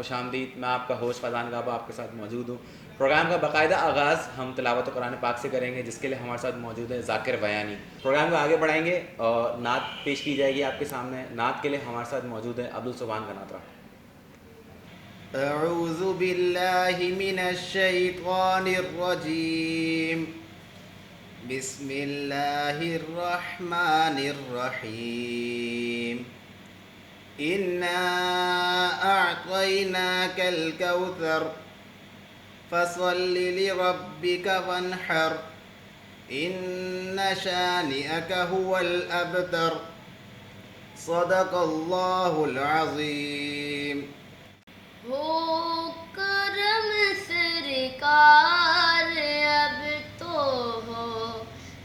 خوش آمدید. میں آپ کا ہوسٹ فیضان غابہ آپ کے ساتھ موجود ہوں. پروگرام کا باقاعدہ آغاز ہم تلاوت قرآن پاک سے کریں گے، جس کے لیے ہمارے ساتھ موجود ہے ذاکر بیانی. پروگرام کو آگے بڑھائیں گے اور نعت پیش کی جائے گی آپ کے سامنے. نعت کے لیے ہمارے ساتھ موجود ہے عبدالسبحان گناترا. اعوذ باللہ من الشیطان الرجیم. بسم اللہ الرحمن الرحیم. انا اعطیناک الکوثر فصل لربک وانحر ان شانئک هو الابتر. صدق اللہ العظیم. ہو کرم سرکار اب تو ہو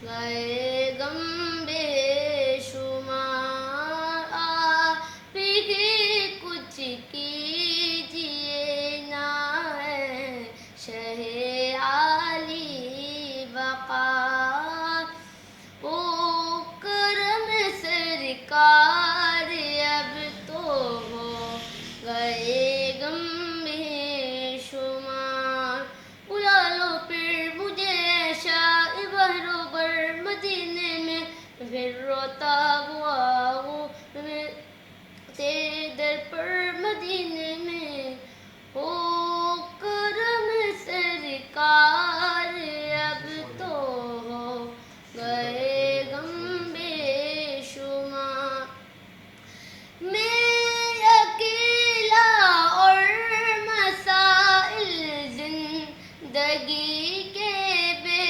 گئے غم بے شمار، آپ ہی کچھ کیجیے نا ہے شہ عالی وقار. او کرم سرکار اب تو ہو گئے غم بے شمار. بلا لو پھر مجھے شاہ بحر و بر مدینے میں، پھر روتا ہوا ہوں میں تیرے در پر مدینے میں. او کرم سرکار اب تو ہو گئے غم بے شمار. میں اکیلا اور مسائل زندگی کے بے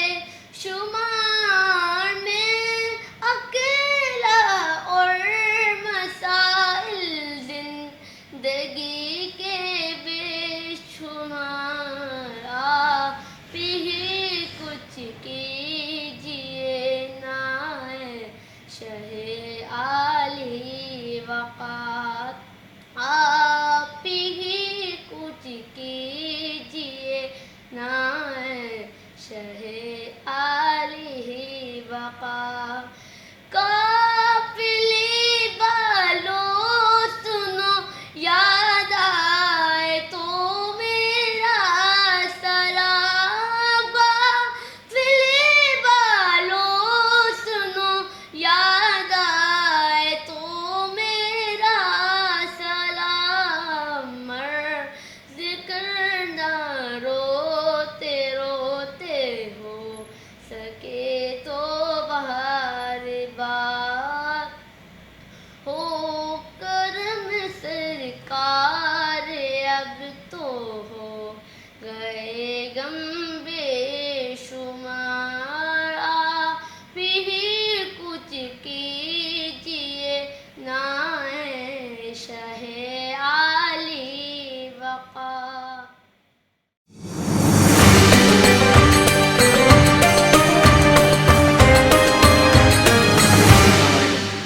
شمار، میں اکیلا اور مسائل زندگی کے بے شمار، آپ ہی کچھ کیجیے نا ہے شہ عالی وقار. آپ ہی کچھ کیجیے نا ہے شہ عالی وقار. قافلے والو سنو یاد آئے تو میرا سلام. قافلے والو سنو یاد آئے تو میرا سلام. مرض کرنا روتے روتے ہو سکے تو بار بار. ہو کرم سرکار اب تو ہو گئے غم بے شمار، آپ ہی کچھ کیجیے نا ہے شہ عالی وقار.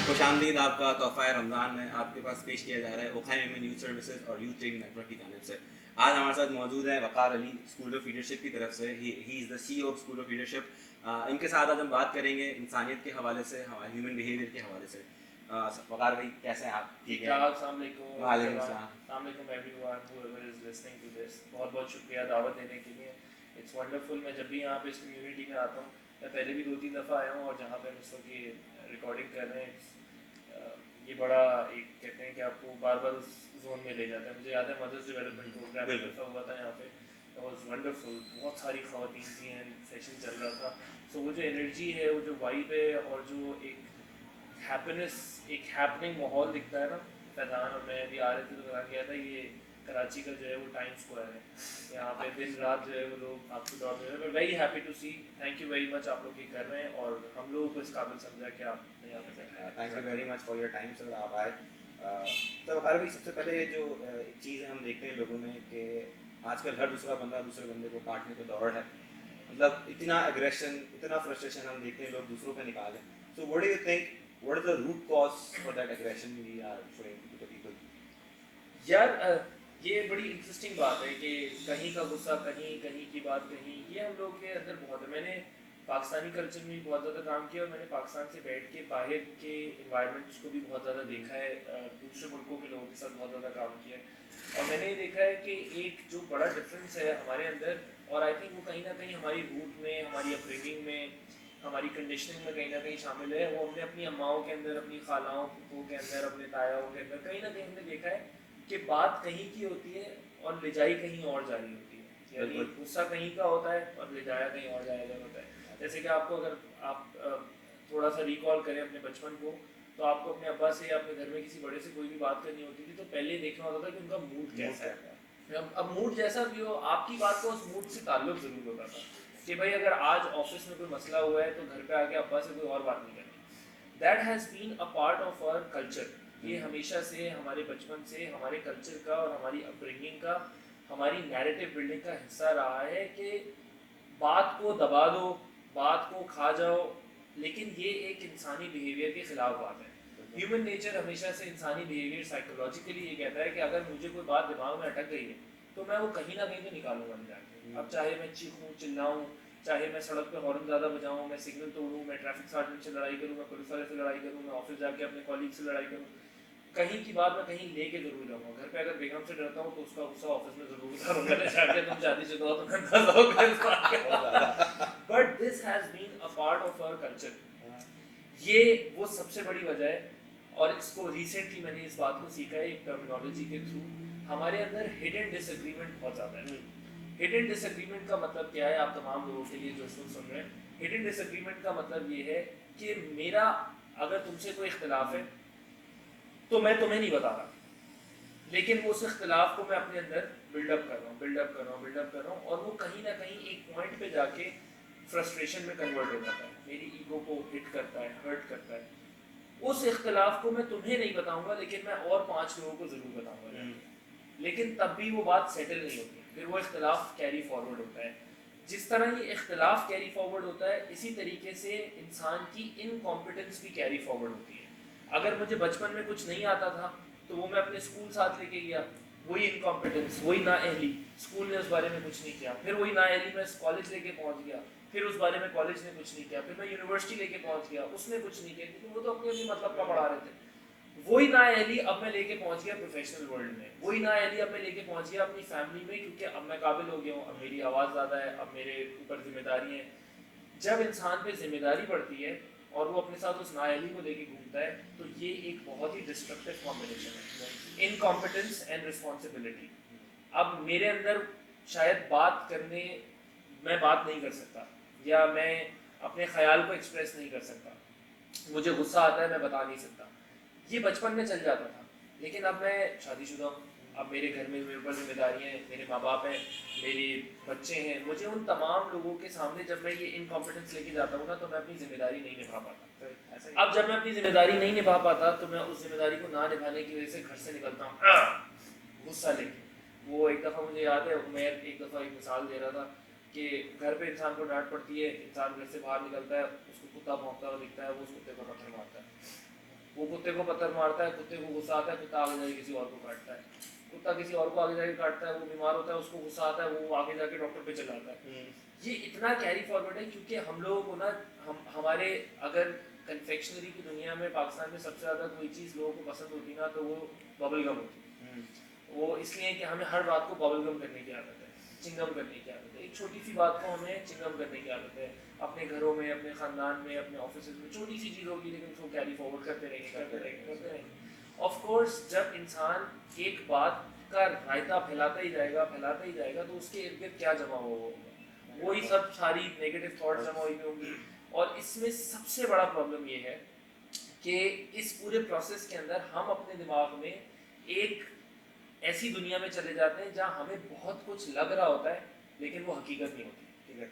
خوش آمدید. آپ کا تحفہ رمضان میں آپ کے پاس پیش کیا جا رہا ہے اوکھائی ویمن یوتھ سروسز اور یوتھ ٹریننگ نیٹ ورک کی جانب سے. آج ہمارے ساتھ موجود ہیں Waqar Ali school of leadership کی طرف سے. He is the C O of school of leadership. ان کے ساتھ آج ہم بات کریں گے انسانیت کے حوالے سے، ہمارے ہیومن بیہیویئر کے حوالے سے. وقار بھائی کیسے ہیں آپ؟ ٹھیک ہے. السلام علیکم. وعلیکم السلام. السلام علیکم every one whoever is listening to this. بہت بہت شکریہ دعوت دینے کے لیے. It's wonderful. میں جب بھی یہاں پہ اس کمیونٹی میں آتا ہوں، میں پہلے بھی 2-3 دفعہ آیا ہوں، اور جہاں پہ ہم اس وقت یہ ریکارڈنگ کر رہے ہیں، یہ بڑا ایک کہتے ہیں کہ آپ کو بار بار اس زون میں لے جاتا ہے. مجھے یاد ہے مدرس ڈیولپمنٹ پروگرام ایک دفعہ ہوا تھا یہاں پہ. It was wonderful. بہت ساری خواتین تھیں، سیشن چل رہا تھا. سو وہ جو انرجی ہے، وہ جو وائب ہے، اور جو ایک ہیپینس، ایک ہیپننگ ماحول دکھتا ہے نا. فیضان اور میں بھی آ رہے تھے تو کہا گیا تھا یہ کراچی کا جو ہے وہ ٹائم اسکوائر ہے. یہاں پہ دن رات جو ہے وہ لوگ آپ کو دور میں very happy to see. Thank you very much. آپ لوگ یہ کر رہے ہیں اور ہم لوگوں کو اس قابل سمجھا کہ آپ نے یہاں پہ بیٹھا ہے. Thank you very much for your time sir. آپ آئے. تو وقار بھائی سب سے پہلے جو چیزیں ہم دیکھتے ہیں لوگوں میں کہ آج کل ہر دوسرا بندہ دوسرے بندے کو کاٹنے کو دوڑ ہے. مطلب اتنا اگریشن، اتنا فرسٹریشن ہم دیکھتے ہیں لوگ دوسروں پہ نکالیں. So what do you think what is the root cause for that aggression we are showing to the people? یار یہ بڑی انٹرسٹنگ بات ہے کہ کہیں کا غصہ کہیں، کہیں کی بات کہیں. یہ ہم لوگ کے اندر بہت ہے. میں نے پاکستانی کلچر میں بھی بہت زیادہ کام کیا، اور میں نے پاکستان سے بیٹھ کے باہر کے انوائرمنٹس کو بھی بہت زیادہ دیکھا ہے، دوسرے ملکوں کے لوگوں کے ساتھ بہت زیادہ کام کیا ہے. اور میں نے یہ دیکھا ہے کہ ایک جو بڑا ڈفرینس ہے ہمارے اندر، اور آئی تھنک وہ کہیں نہ کہیں ہماری روٹ میں، ہماری اپبرنگنگ میں، ہماری کنڈیشننگ میں کہیں نہ کہیں شامل ہے، وہ ہم نے اپنی اماؤں کے اندر، اپنی خالاؤں کے اندر، اپنے تایاؤں کے اندر کہیں نہ کہیں ہم نے دیکھا ہے کہ بات کہیں کی ہوتی ہے اور لے جائی کہیں اور جاری ہوتی ہے، یعنی غصہ کہیں کا ہوتا ہے اور لے جایا کہیں اور جایا ہوتا ہے. جیسے کہ آپ کو اگر آپ تھوڑا سا ریکال کریں اپنے بچپن کو، تو آپ کو اپنے ابا سے یا اپنے گھر میں کسی بڑے سے کوئی بھی بات کرنی ہوتی تھی تو پہلے دیکھنا ہوتا تھا کہ ان کا موڈ کیسا ہے. اب موڈ جیسا بھی ہو، آپ کی بات کو اس موڈ سے تعلق ضرور ہوتا تھا کہ بھائی اگر آج آفس میں کوئی مسئلہ ہوا ہے تو گھر پہ آ کے ابا سے کوئی اور بات نہیں کرنی. That has been a part of our culture. یہ ہمیشہ سے ہمارے بچپن سے ہمارے کلچر کا اور ہماری اپبرنگنگ کا، ہماری نیریٹو بلڈنگ کا حصہ رہا ہے کہ بات کو دبا دو، بات کو کھا جاؤ، لیکن یہ ایک انسانی بیہیویئر کے خلاف بات ہے. ہیومن نیچر ہمیشہ سے انسانی بیہیویئر سائیکولوجیکلی یہ کہتا ہے کہ اگر مجھے کوئی بات دماغ میں اٹک گئی ہے تو میں وہ کہیں نہ کہیں تو نکالوں گا جا کے. اب چاہے میں چیخوں چلاؤں، چاہے میں سڑک پہ ہارن زیادہ بجاؤں، میں سگنل توڑوں، میں ٹریفک سارجنٹ سے لڑائی کروں، میں پولیس والے سے لڑائی کروں، میں آفس جا کے اپنے کولیگ سے لڑائی کروں، کہیں کی بات میں کہیں لے کے ضرور جاؤں گا. گھر پہ اگر بیگم سے ڈرتا ہوں تو اس کا غصہ آفس میں ضرور اتاروں گا. جا کے تم شادی شدہ ہو تو میں but this has been a part of our culture. یہ وہ سب سے بڑی وجہ ہے، اور اس کو ریسنٹلی میں نے اس بات کو سیکھا ہے ایک ٹرمینالوجی کے تھرو. ہمارے اندر ہڈن ڈس ایگریمنٹ بہت زیادہ ہے. ہڈن ڈس ایگریمنٹ کا مطلب کیا ہے آپ تمام لوگوں کے لیے جو اس کو سن رہے ہیں؟ ہڈن ڈس ایگریمنٹ کا مطلب یہ ہے کہ میرا اگر تم سے کوئی اختلاف ہے تو میں تمہیں نہیں بتا رہا، لیکن اس اختلاف کو میں اپنے اندر بلڈ اپ کر رہا ہوں، اور وہ کہیں نہ کہیں ایک پوائنٹ پہ جا کے فرسٹریشن میں کنورٹ ہو جاتا ہے، میری ایگو کو ہٹ کرتا ہے، ہرٹ کرتا ہے. اس اختلاف کو میں تمہیں نہیں بتاؤں گا لیکن میں اور 5 لوگوں کو ضرور بتاؤں گا، لیکن تب بھی وہ بات سیٹل نہیں ہوتی، پھر وہ اختلاف کیری فارورڈ ہوتا ہے. جس طرح یہ اختلاف کیری فارورڈ ہوتا ہے، اسی طریقے سے انسان کی انکمپیٹنس بھی کیری فارورڈ ہوتی ہے. اگر مجھے بچپن میں کچھ نہیں آتا تھا تو وہ میں اپنے اسکول ساتھ لے کے گیا، وہی انکمپیٹنس، وہی نااہلی، اسکول نے اس بارے میں کچھ نہیں کیا. پھر وہی نااہلی میں کالج لے کے پہنچ گیا، پھر اس بارے میں کالج نے کچھ نہیں کیا. پھر میں یونیورسٹی لے کے پہنچ گیا، اس نے کچھ نہیں کیا کیونکہ وہ تو اپنے مطلب کا پڑھا رہے تھے. وہی نااہلی اب میں لے کے پہنچ گیا پروفیشنل ورلڈ میں، وہی نااہلی اب میں لے کے پہنچ گیا اپنی فیملی میں، کیونکہ اب میں قابل ہو گیا ہوں، اب میری آواز زیادہ ہے، اب میرے اوپر ذمہ داری ہیں. جب انسان پہ ذمہ داری پڑتی ہے اور وہ اپنے ساتھ اس نااہلی کو لے کے گھومتا ہے تو یہ ایک بہت ہی ڈسٹرکٹیو کمبینیشن ہے، انکمپیٹنس اینڈ رسپانسبلٹی. اب میرے اندر شاید بات کرنے، میں بات نہیں کر سکتا یا میں اپنے خیال کو ایکسپریس نہیں کر سکتا، مجھے غصہ آتا ہے میں بتا نہیں سکتا. یہ بچپن میں چل جاتا تھا، لیکن اب میں شادی شدہ ہوں، اب میرے گھر میں میرے اوپر ذمہ داریاں ہیں، میرے ماں باپ ہیں، میرے بچے ہیں. مجھے ان تمام لوگوں کے سامنے جب میں یہ انکمپیٹنس لے کے جاتا ہوں نا تو میں اپنی ذمہ داری نہیں نبھا پاتا. اب جب میں اپنی ذمہ داری نہیں نبھا پاتا تو میں اس ذمہ داری کو نہ نبھانے کی وجہ سے گھر سے نکلتا ہوں غصہ لے کے. وہ ایک دفعہ مجھے یاد ہے، عمیر ایک دفعہ ایک مثال دے رہا تھا کہ گھر پہ انسان کو ڈانٹ پڑتی ہے، انسان گھر سے باہر نکلتا ہے، اس کو کتا بھونکتا ہوا دکھتا ہے، وہ اس کتے کو پتھر مارتا ہے. وہ کتے کو پتھر مارتا ہے، کتے کو غصہ آتا ہے، کتا آگے جا کے کسی اور کو کاٹتا ہے. کتا کسی اور کو آگے جا کے کاٹتا ہے، وہ بیمار ہوتا ہے، اس کو غصہ آتا ہے، وہ آگے جا کے ڈاکٹر پہ چلاتا ہے. یہ اتنا کیری فارورڈ ہے کیونکہ ہم لوگوں کو نا، ہمارے اگر کنفیکشنری کی دنیا میں پاکستان میں سب سے زیادہ کوئی چیز لوگوں کو پسند ہوتی نا تو وہ ببل گم ہوتی. وہ اس لیے کہ ہمیں ہر بات کو ببل گم کرنے کی عادت ہے، چنگم کرنے کی عادت ہے. ایک چھوٹی سی بات کو ہمیں چنگم کرنے کی عادت ہے، اپنے گھروں میں، اپنے خاندان میں، اپنے آفیسز میں. چھوٹی سی چیز ہوگی لیکن اس کو کیری فارورڈ کرتے رہیں گے. آف کورس جب انسان ایک بات کا رائتا پھیلاتا ہی جائے گا تو اس کے ارد گرد کیا جمع ہوگا؟ وہی سب ساری نیگیٹو تھاٹس جمع ہوئی ہوں گی. اور اس میں سب سے بڑا پرابلم یہ ہے کہ اس پورے پروسیس کے اندر ہم اپنے دماغ میں ایک ایسی دنیا میں چلے جاتے ہیں جہاں ہمیں بہت کچھ لگ رہا ہوتا ہے لیکن وہ حقیقت نہیں ہوتی،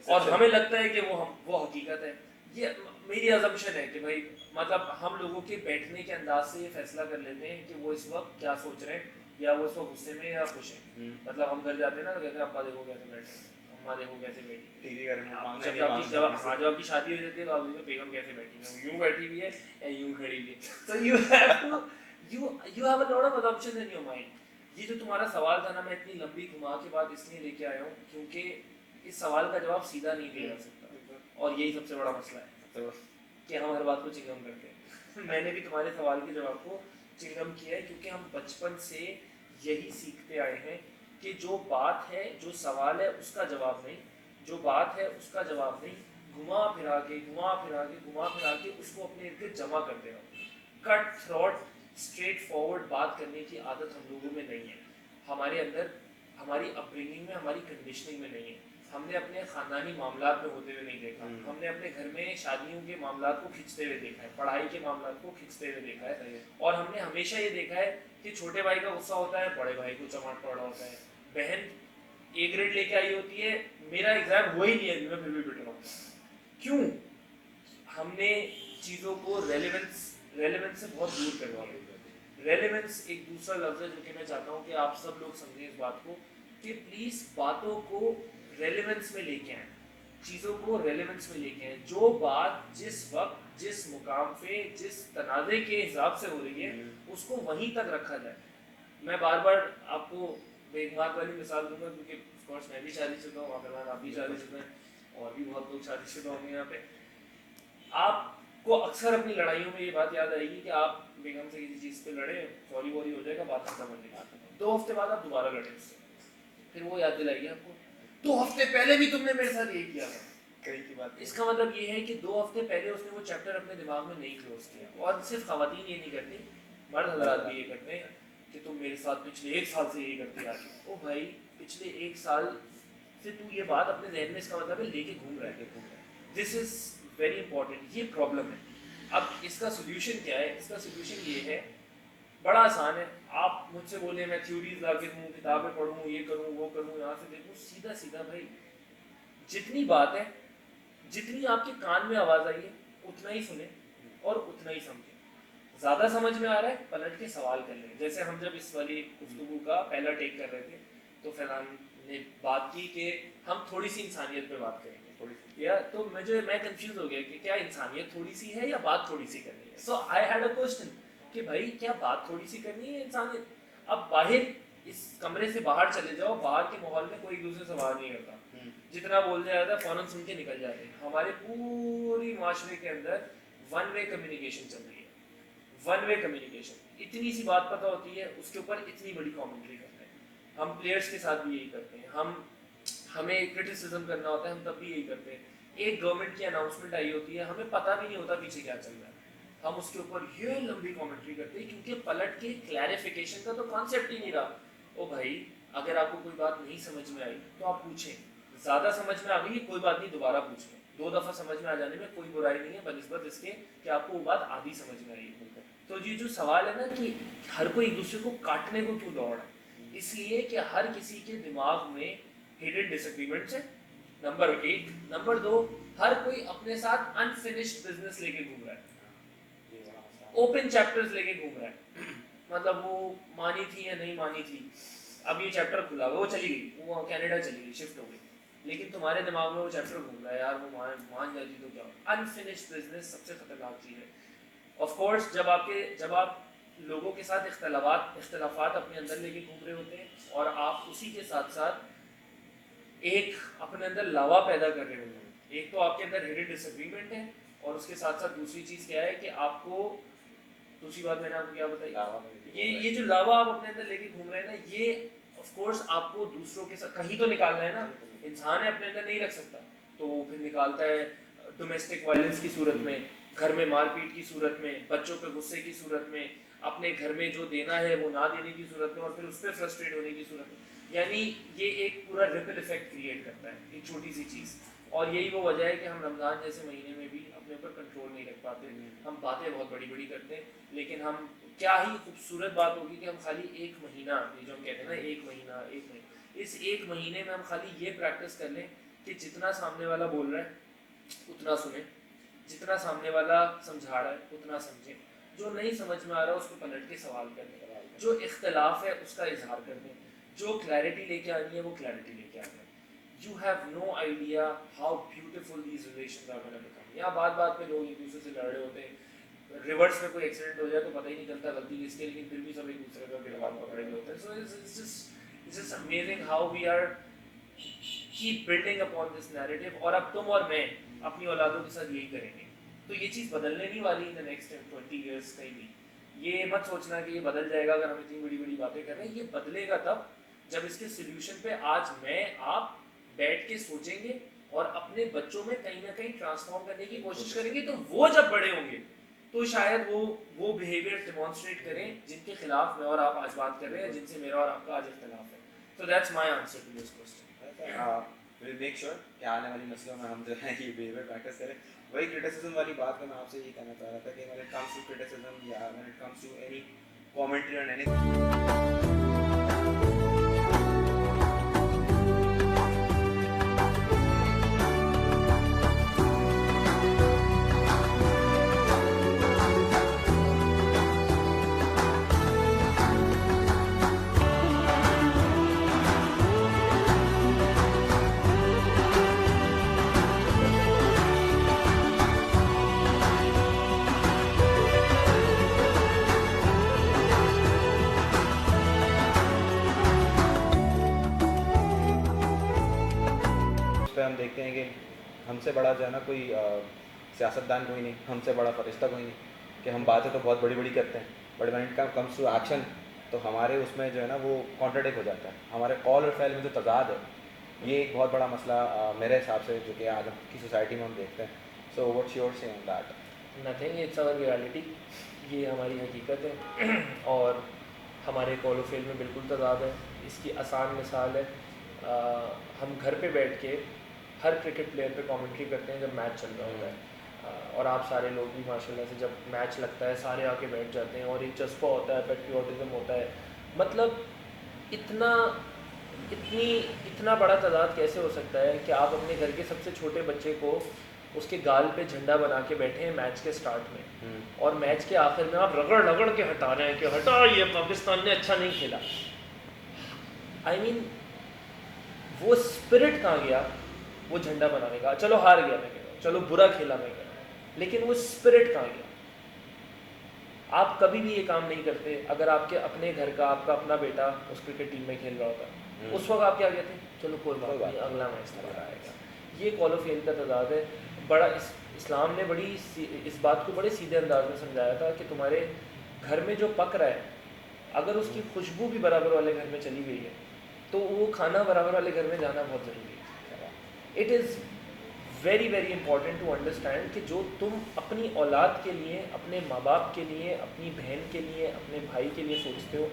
اور ہمیں لگتا ہے کہ وہ حقیقت ہے. یہ میری assumption ہے کہ بھائی مطلب ہم لوگوں کے بیٹھنے کے انداز سے یہ فیصلہ کر لیتے ہیں کہ وہ اس وقت کیا سوچ رہے ہیں، یا وہ اس وقت غصے میں یا خوش ہیں. مطلب ہم گھر جاتے ہیں نا تو کہتے ہیں ابا دیکھو کیسے بیٹھے، اماں دیکھو کیسے بیٹھی، جب آپ کی شادی ہو جاتی ہے تو آپ دیکھو بیگم کیسے بیٹھی ہے، یوں بیٹھی ہوئی ہے یا یوں کھڑی ہوئی ہے. تو you have a lot of assumptions in your mind. یہ جو تمہارا سوال تھا نا، میں اتنی لمبی گھما کے بات اس لیے لے کے آیا ہوں کیونکہ اس سوال کا جواب سیدھا نہیں دیا جا سکتا، اور یہی سب سے بڑا مسئلہ ہے کہ ہم ہر بات کو چنگم کرتے ہیں. میں نے بھی تمہارے سوال کے جواب کو چنگم کیا ہے کیونکہ ہم بچپن سے یہی سیکھتے آئے ہیں کہ جو بات ہے, جو سوال ہے اس کا جواب نہیں, جو بات ہے اس کا جواب نہیں, گھما پھرا کے اس کو اپنے ارد گرد جمع کرتے رہو. کٹ تھروٹ اسٹریٹ فارورڈ بات کرنے کی عادت ہم لوگوں میں نہیں ہے, ہمارے اندر, ہماری اپ برنگنگ میں, ہماری کنڈیشننگ میں نہیں ہے. ہم نے اپنے خاندانی معاملات میں ہوتے ہوئے نہیں دیکھا, ہم نے اپنے گھر میں شادیوں کے معاملات کو کھنچتے ہوئے دیکھا ہے, پڑھائی کے معاملات کو کھنچتے ہوئے دیکھا ہے, اور ہم نے ہمیشہ یہ دیکھا ہے کہ چھوٹے بھائی کا غصہ ہوتا ہے, بڑے بھائی کو چماٹ پڑ رہا ہوتا ہے, بہن اے گریڈ لے کے آئی ہوتی ہے, میرا ایگزام ہوا ہی نہیں ہے, میں پھر بھی پٹ رہا ہوں. کیوں؟ ہم نے چیزوں کو ریلیونس سے بہت دور کروا دیا. ریلیونس ایک دوسرا لفظ ہے جو کہ میں چاہتا ہوں کہ آپ سب لوگ سمجھیں اس بات کو, کہ پلیز باتوں کو ریلیونس میں لے کے آئیں, چیزوں کو ریلیونس میں لے کے آئیں. جو بات جس وقت, جس مقام پہ, جس تنازع کے حساب سے ہو رہی ہے اس کو وہیں تک رکھا جائے. میں بار بار آپ کو ایک بات والی مثال دوں گا, کیونکہ آف کورس میں بھی شادی شدہ ہوں, آپ بھی شادی شدہ ہیں, اور بھی بہت لوگ شادی شدہ ہوں گے یہاں پہ. آپ کو اکثر اپنی لڑائیوں میں یہ بات یاد آئے گی کہ آپ بیگم سے کسی چیز پہ لڑے, سوری ووری ہو جائے گا, بات ختم ہو جائے گی, 2 ہفتے بعد آپ دوبارہ لڑیں اس سے, پھر وہ یاد دلائے گی آپ کو 2 ہفتے پہلے بھی تم نے میرے ساتھ یہ کیا تھا. اس کا مطلب یہ ہے کہ 2 ہفتے پہلے اس نے وہ چیپٹر اپنے دماغ میں نہیں کلوز کیا. اور صرف خواتین یہ نہیں کرتی, مرد حضرات بھی یہ کرتے ہیں کہ تم میرے ساتھ پچھلے 1 سال سے یہی کرتے آ رہی ہو. او بھائی, پچھلے 1 سال سے تو یہ بات اپنے ذہن میں, اس کا مطلب ہے لے کے گھوم رہا ہے. دس از ویری امپورٹنٹ, یہ پرابلم ہے. اب اس کا سولوشن کیا ہے؟ اس کا سولوشن یہ ہے, بڑا آسان ہے. آپ مجھ سے بولیں میں تھیوریز لا کے دوں, کتابیں پڑھوں, یہ کروں, وہ کروں, یہاں سے دیکھوں, سیدھا سیدھا بھائی جتنی بات ہے, جتنی آپ کے کان میں آواز آئی ہے اتنا ہی سنیں اور اتنا ہی سمجھیں. زیادہ سمجھ میں آ رہا ہے پلٹ کے سوال کر لیں. جیسے ہم جب اس والی گفتگو کا پہلا ٹیک کر رہے تھے تو فیضان نے بات کی کہ ہم تھوڑی سی انسانیت پہ بات کریں گے, یا تو میں کنفیوز ہو گیا کہ کیا انسانیت تھوڑی سی ہے یا بات تھوڑی سی کرنی ہے. سو آئی ہیڈ اے کوسچن کہ بھائی کیا بات تھوڑی سی کرنی ہے انسانیت. اب باہر اس کمرے سے باہر چلے جاؤ, باہر کے ماحول میں کوئی ایک دوسرے سے بات نہیں کرتا, جتنا بول دیا جاتا ہے فوراً سن کے نکل جاتے ہیں. ہمارے پوری معاشرے کے اندر ون وے کمیونیکیشن چل رہی ہے, ون وے کمیونیکیشن. اتنی سی بات پتہ ہوتی ہے, اس کے اوپر اتنی بڑی کامنٹری کرتے ہیں. ہم پلیئرس کے ساتھ بھی یہی کرتے ہیں, ہمیں کرٹیسزم کرنا ہوتا ہے, ہم تب بھی یہی کرتے ہیں. ایک گورنمنٹ کی اناؤنسمنٹ آئی ہوتی ہے, ہمیں پتہ بھی نہیں ہوتا پیچھے کیا چل رہا ہے, ہم اس کے اوپر یہ لمبی کامنٹری کرتے ہیں کیونکہ پلٹ کے کلیریفیکیشن کا تو کانسیپٹ ہی نہیں رہا. او بھائی, اگر آپ کو کوئی بات نہیں سمجھ میں آئی تو آپ پوچھیں, زیادہ سمجھ میں آ گئی کوئی بات نہیں, دوبارہ پوچھ لیں. 2 دفعہ سمجھ میں آ جانے میں کوئی برائی نہیں ہے بنسبت اس کے کہ آپ کو وہ بات آدھی سمجھ میں آئی ہے. تو یہ جو سوال ہے نا کہ ہر کوئی ایک دوسرے کو کاٹنے کو کیوں دوڑ ہے, اس لیے کہ ہر کسی کے دماغ میں ہڈن ڈس ایگریمنٹس ہیں, نمبر 1. نمبر 2, ہر کوئی اپنے ساتھ انفینشڈ بزنس لے کے گھوم رہا ہے, اوپن چیپٹرز لے کے گھوم رہا ہے. مطلب وہ مانی تھی یا نہیں مانی تھی, اب یہ چیپٹر کھلا ہوا, وہ چلی گئی, وہ کینیڈا چلی گئی, شفٹ ہو گئی, لیکن تمہارے دماغ میں وہ چیپٹر گھوم رہا ہے, یار وہ مان جاتی تو کیا. انفینشڈ بزنس سب سے خطرناک چیز ہے. آف کورس جب آپ لوگوں کے ساتھ اختلافات اپنے اندر لے کے گھوم رہے ہوتے ہیں اور آپ اسی کے ساتھ ساتھ ایک اپنے اندر لاوا پیدا کر رہے ہوتے ہیں. ایک تو آپ کے اندر ہڈن ڈس ایگریمنٹ ہے, اور اس کے ساتھ ساتھ دوسری چیز کیا ہے کہ آپ کو, دوسری بات میں نے آپ کو کیا بتائی, یہ جو لاوا آپ اپنے اندر لے کے گھوم رہے ہیں نا, یہ آف کورس آپ کو دوسروں کے ساتھ کہیں تو نکالنا ہے نا. انسان ہے اپنے اندر نہیں رکھ سکتا, تو وہ پھر نکالتا ہے ڈومیسٹک وائلنس کی صورت میں, گھر میں مار پیٹ کی صورت میں, بچوں پہ غصے کی صورت میں, اپنے گھر میں جو دینا ہے وہ نہ دینے کی صورت میں, اور پھر اس پہ فرسٹریٹ ہونے کی صورت میں. یعنی یہ ایک پورا ریپل ایفیکٹ کریٹ کرتا ہے, ایک چھوٹی سی چیز. اور یہی وہ وجہ ہے کہ ہم رمضان جیسے مہینے میں بھی اپنے اوپر کنٹرول نہیں رکھ پاتے. ہم باتیں بہت بڑی بڑی کرتے ہیں, لیکن ہم کیا ہی خوبصورت بات ہوگی کہ ہم خالی 1 مہینہ, یہ جو ہم کہتے ہیں نا 1 مہینہ, اس 1 مہینے میں ہم خالی یہ پریکٹس کر لیں کہ جتنا سامنے والا بول رہا ہے اتنا سنیں, جتنا سامنے والا سمجھا رہا ہے اتنا سمجھیں, جو نہیں سمجھ میں آ رہا ہے اس کو پلٹ کے سوال کر دیں, جو اختلاف ہے اس کا اظہار کر دیں, جو کلیئرٹی لے کے آنی ہے وہ کلیئرٹی لے کے آنی ہے. You have no idea how beautiful these relations are going to become. یہاں بات بات پہ لوگ ایک دوسرے سے لڑ رہے ہوتے ہیں, ریورس میں کوئی ایکسیڈنٹ ہو جائے تو پتہ ہی نہیں چلتا غلطی کس کے, لیکن پھر بھی سب ایک دوسرے کا گربان پکڑے ہوئے ہوتے ہیں. So it's just amazing how we are keep building upon this narrative. اور اب تم اور میں اپنی اولادوں کے ساتھ یہی کریں گے, تو یہ چیز بدلنے نہیں والی in the next 20 years کہیں بھی. یہ مت سوچنا کہ یہ بدل جائے گا اگر ہم اتنی بڑی بڑی باتیں کر رہے ہیں. یہ بدلے گا تب جب اس کے سلیوشن پہ آج میں آپ بیٹھ کے سوچیں گے اور اپنے بچوں میں کہیں نہ کہیں ٹرانسفارم کرنے کی کوشش کریں گے. تو وہ جب بڑے ہوں گے تو شاید وہ بیہیویئر ڈیمانسٹریٹ کریں جن کے خلاف میں اور آپ آج بات کر رہے ہیں, جن سے میرا اور آپ کا آج اختلاف ہے. So that's my answer to this question. we'll make sure کہ آنے والی نسلوں میں ہم جو ہے یہ بیہیویئر پریکٹس کریں. وہی کرٹیسزم والی بات میں آپ سے یہ کہنا چاہ رہا تھا کہ when it comes to criticism یا when it comes to any commentary on anything, پہ ہم دیکھتے ہیں کہ ہم سے بڑا جو ہے نا کوئی سیاستدان کوئی نہیں, ہم سے بڑا فرشتہ کوئی نہیں, کہ ہم باتیں تو بہت بڑی بڑی کرتے ہیں but when it comes to action تو ہمارے اس میں جو ہے نا وہ کانٹراڈکٹ ہو جاتا ہے. ہمارے قول اور فعل میں جو تضاد ہے یہ ایک بہت بڑا مسئلہ میرے حساب سے جو کہ آج کی سوسائٹی میں ہم دیکھتے ہیں. سو what's your say on that? Nothing, it's our reality. یہ ہماری حقیقت ہے اور ہمارے قول و فعل میں بالکل تضاد ہے. اس کی آسان مثال ہے, ہم گھر پہ بیٹھ کے ہر کرکٹ پلیئر پہ کامنٹری کرتے ہیں جب میچ چل رہا ہوتا ہے, اور آپ سارے لوگ بھی ماشاء اللہ سے جب میچ لگتا ہے سارے آ کے بیٹھ جاتے ہیں اور ایک جذبہ ہوتا ہے, پیٹریوٹزم ہوتا ہے. مطلب اتنا بڑا تضاد کیسے ہو سکتا ہے کہ آپ اپنے گھر کے سب سے چھوٹے بچے کو اس کے گال پہ جھنڈا بنا کے بیٹھے ہیں میچ کے سٹارٹ میں, اور میچ کے آخر میں آپ رگڑ کے ہٹا رہے ہیں کہ ہٹا یہ پاکستان نے اچھا نہیں کھیلا. آئی مین وہ اسپرٹ کہاں گیا وہ جھنڈا بنانے کا؟ چلو ہار گیا میں کہہ رہا ہوں, چلو برا کھیلا میں کہہ رہا ہوں, لیکن وہ اسپرٹ کہاں گیا؟ آپ کبھی بھی یہ کام نہیں کرتے. اگر آپ کے اپنے گھر کا آپ کا اپنا بیٹا اس کرکٹ ٹیم میں کھیل رہا ہوتا اس وقت آپ کیا کہتے ہیں؟ چلو کوئی بات نہیں, اگلا میچ دوبارہ آئے گا. یہ قول و فعل کا تضاد ہے. بڑا اسلام نے اس بات کو بڑے سیدھے انداز میں سمجھایا تھا کہ تمہارے گھر میں جو پک رہا ہے اگر اس کی خوشبو بھی برابر والے گھر میں چلی گئی ہے تو وہ کھانا برابر والے گھر میں جانا بہت ضروری ہے. It is very very important to understand کہ جو تم اپنی اولاد کے لیے, اپنے ماں باپ کے لیے, اپنی بہن کے لیے, اپنے بھائی کے لیے سوچتے ہو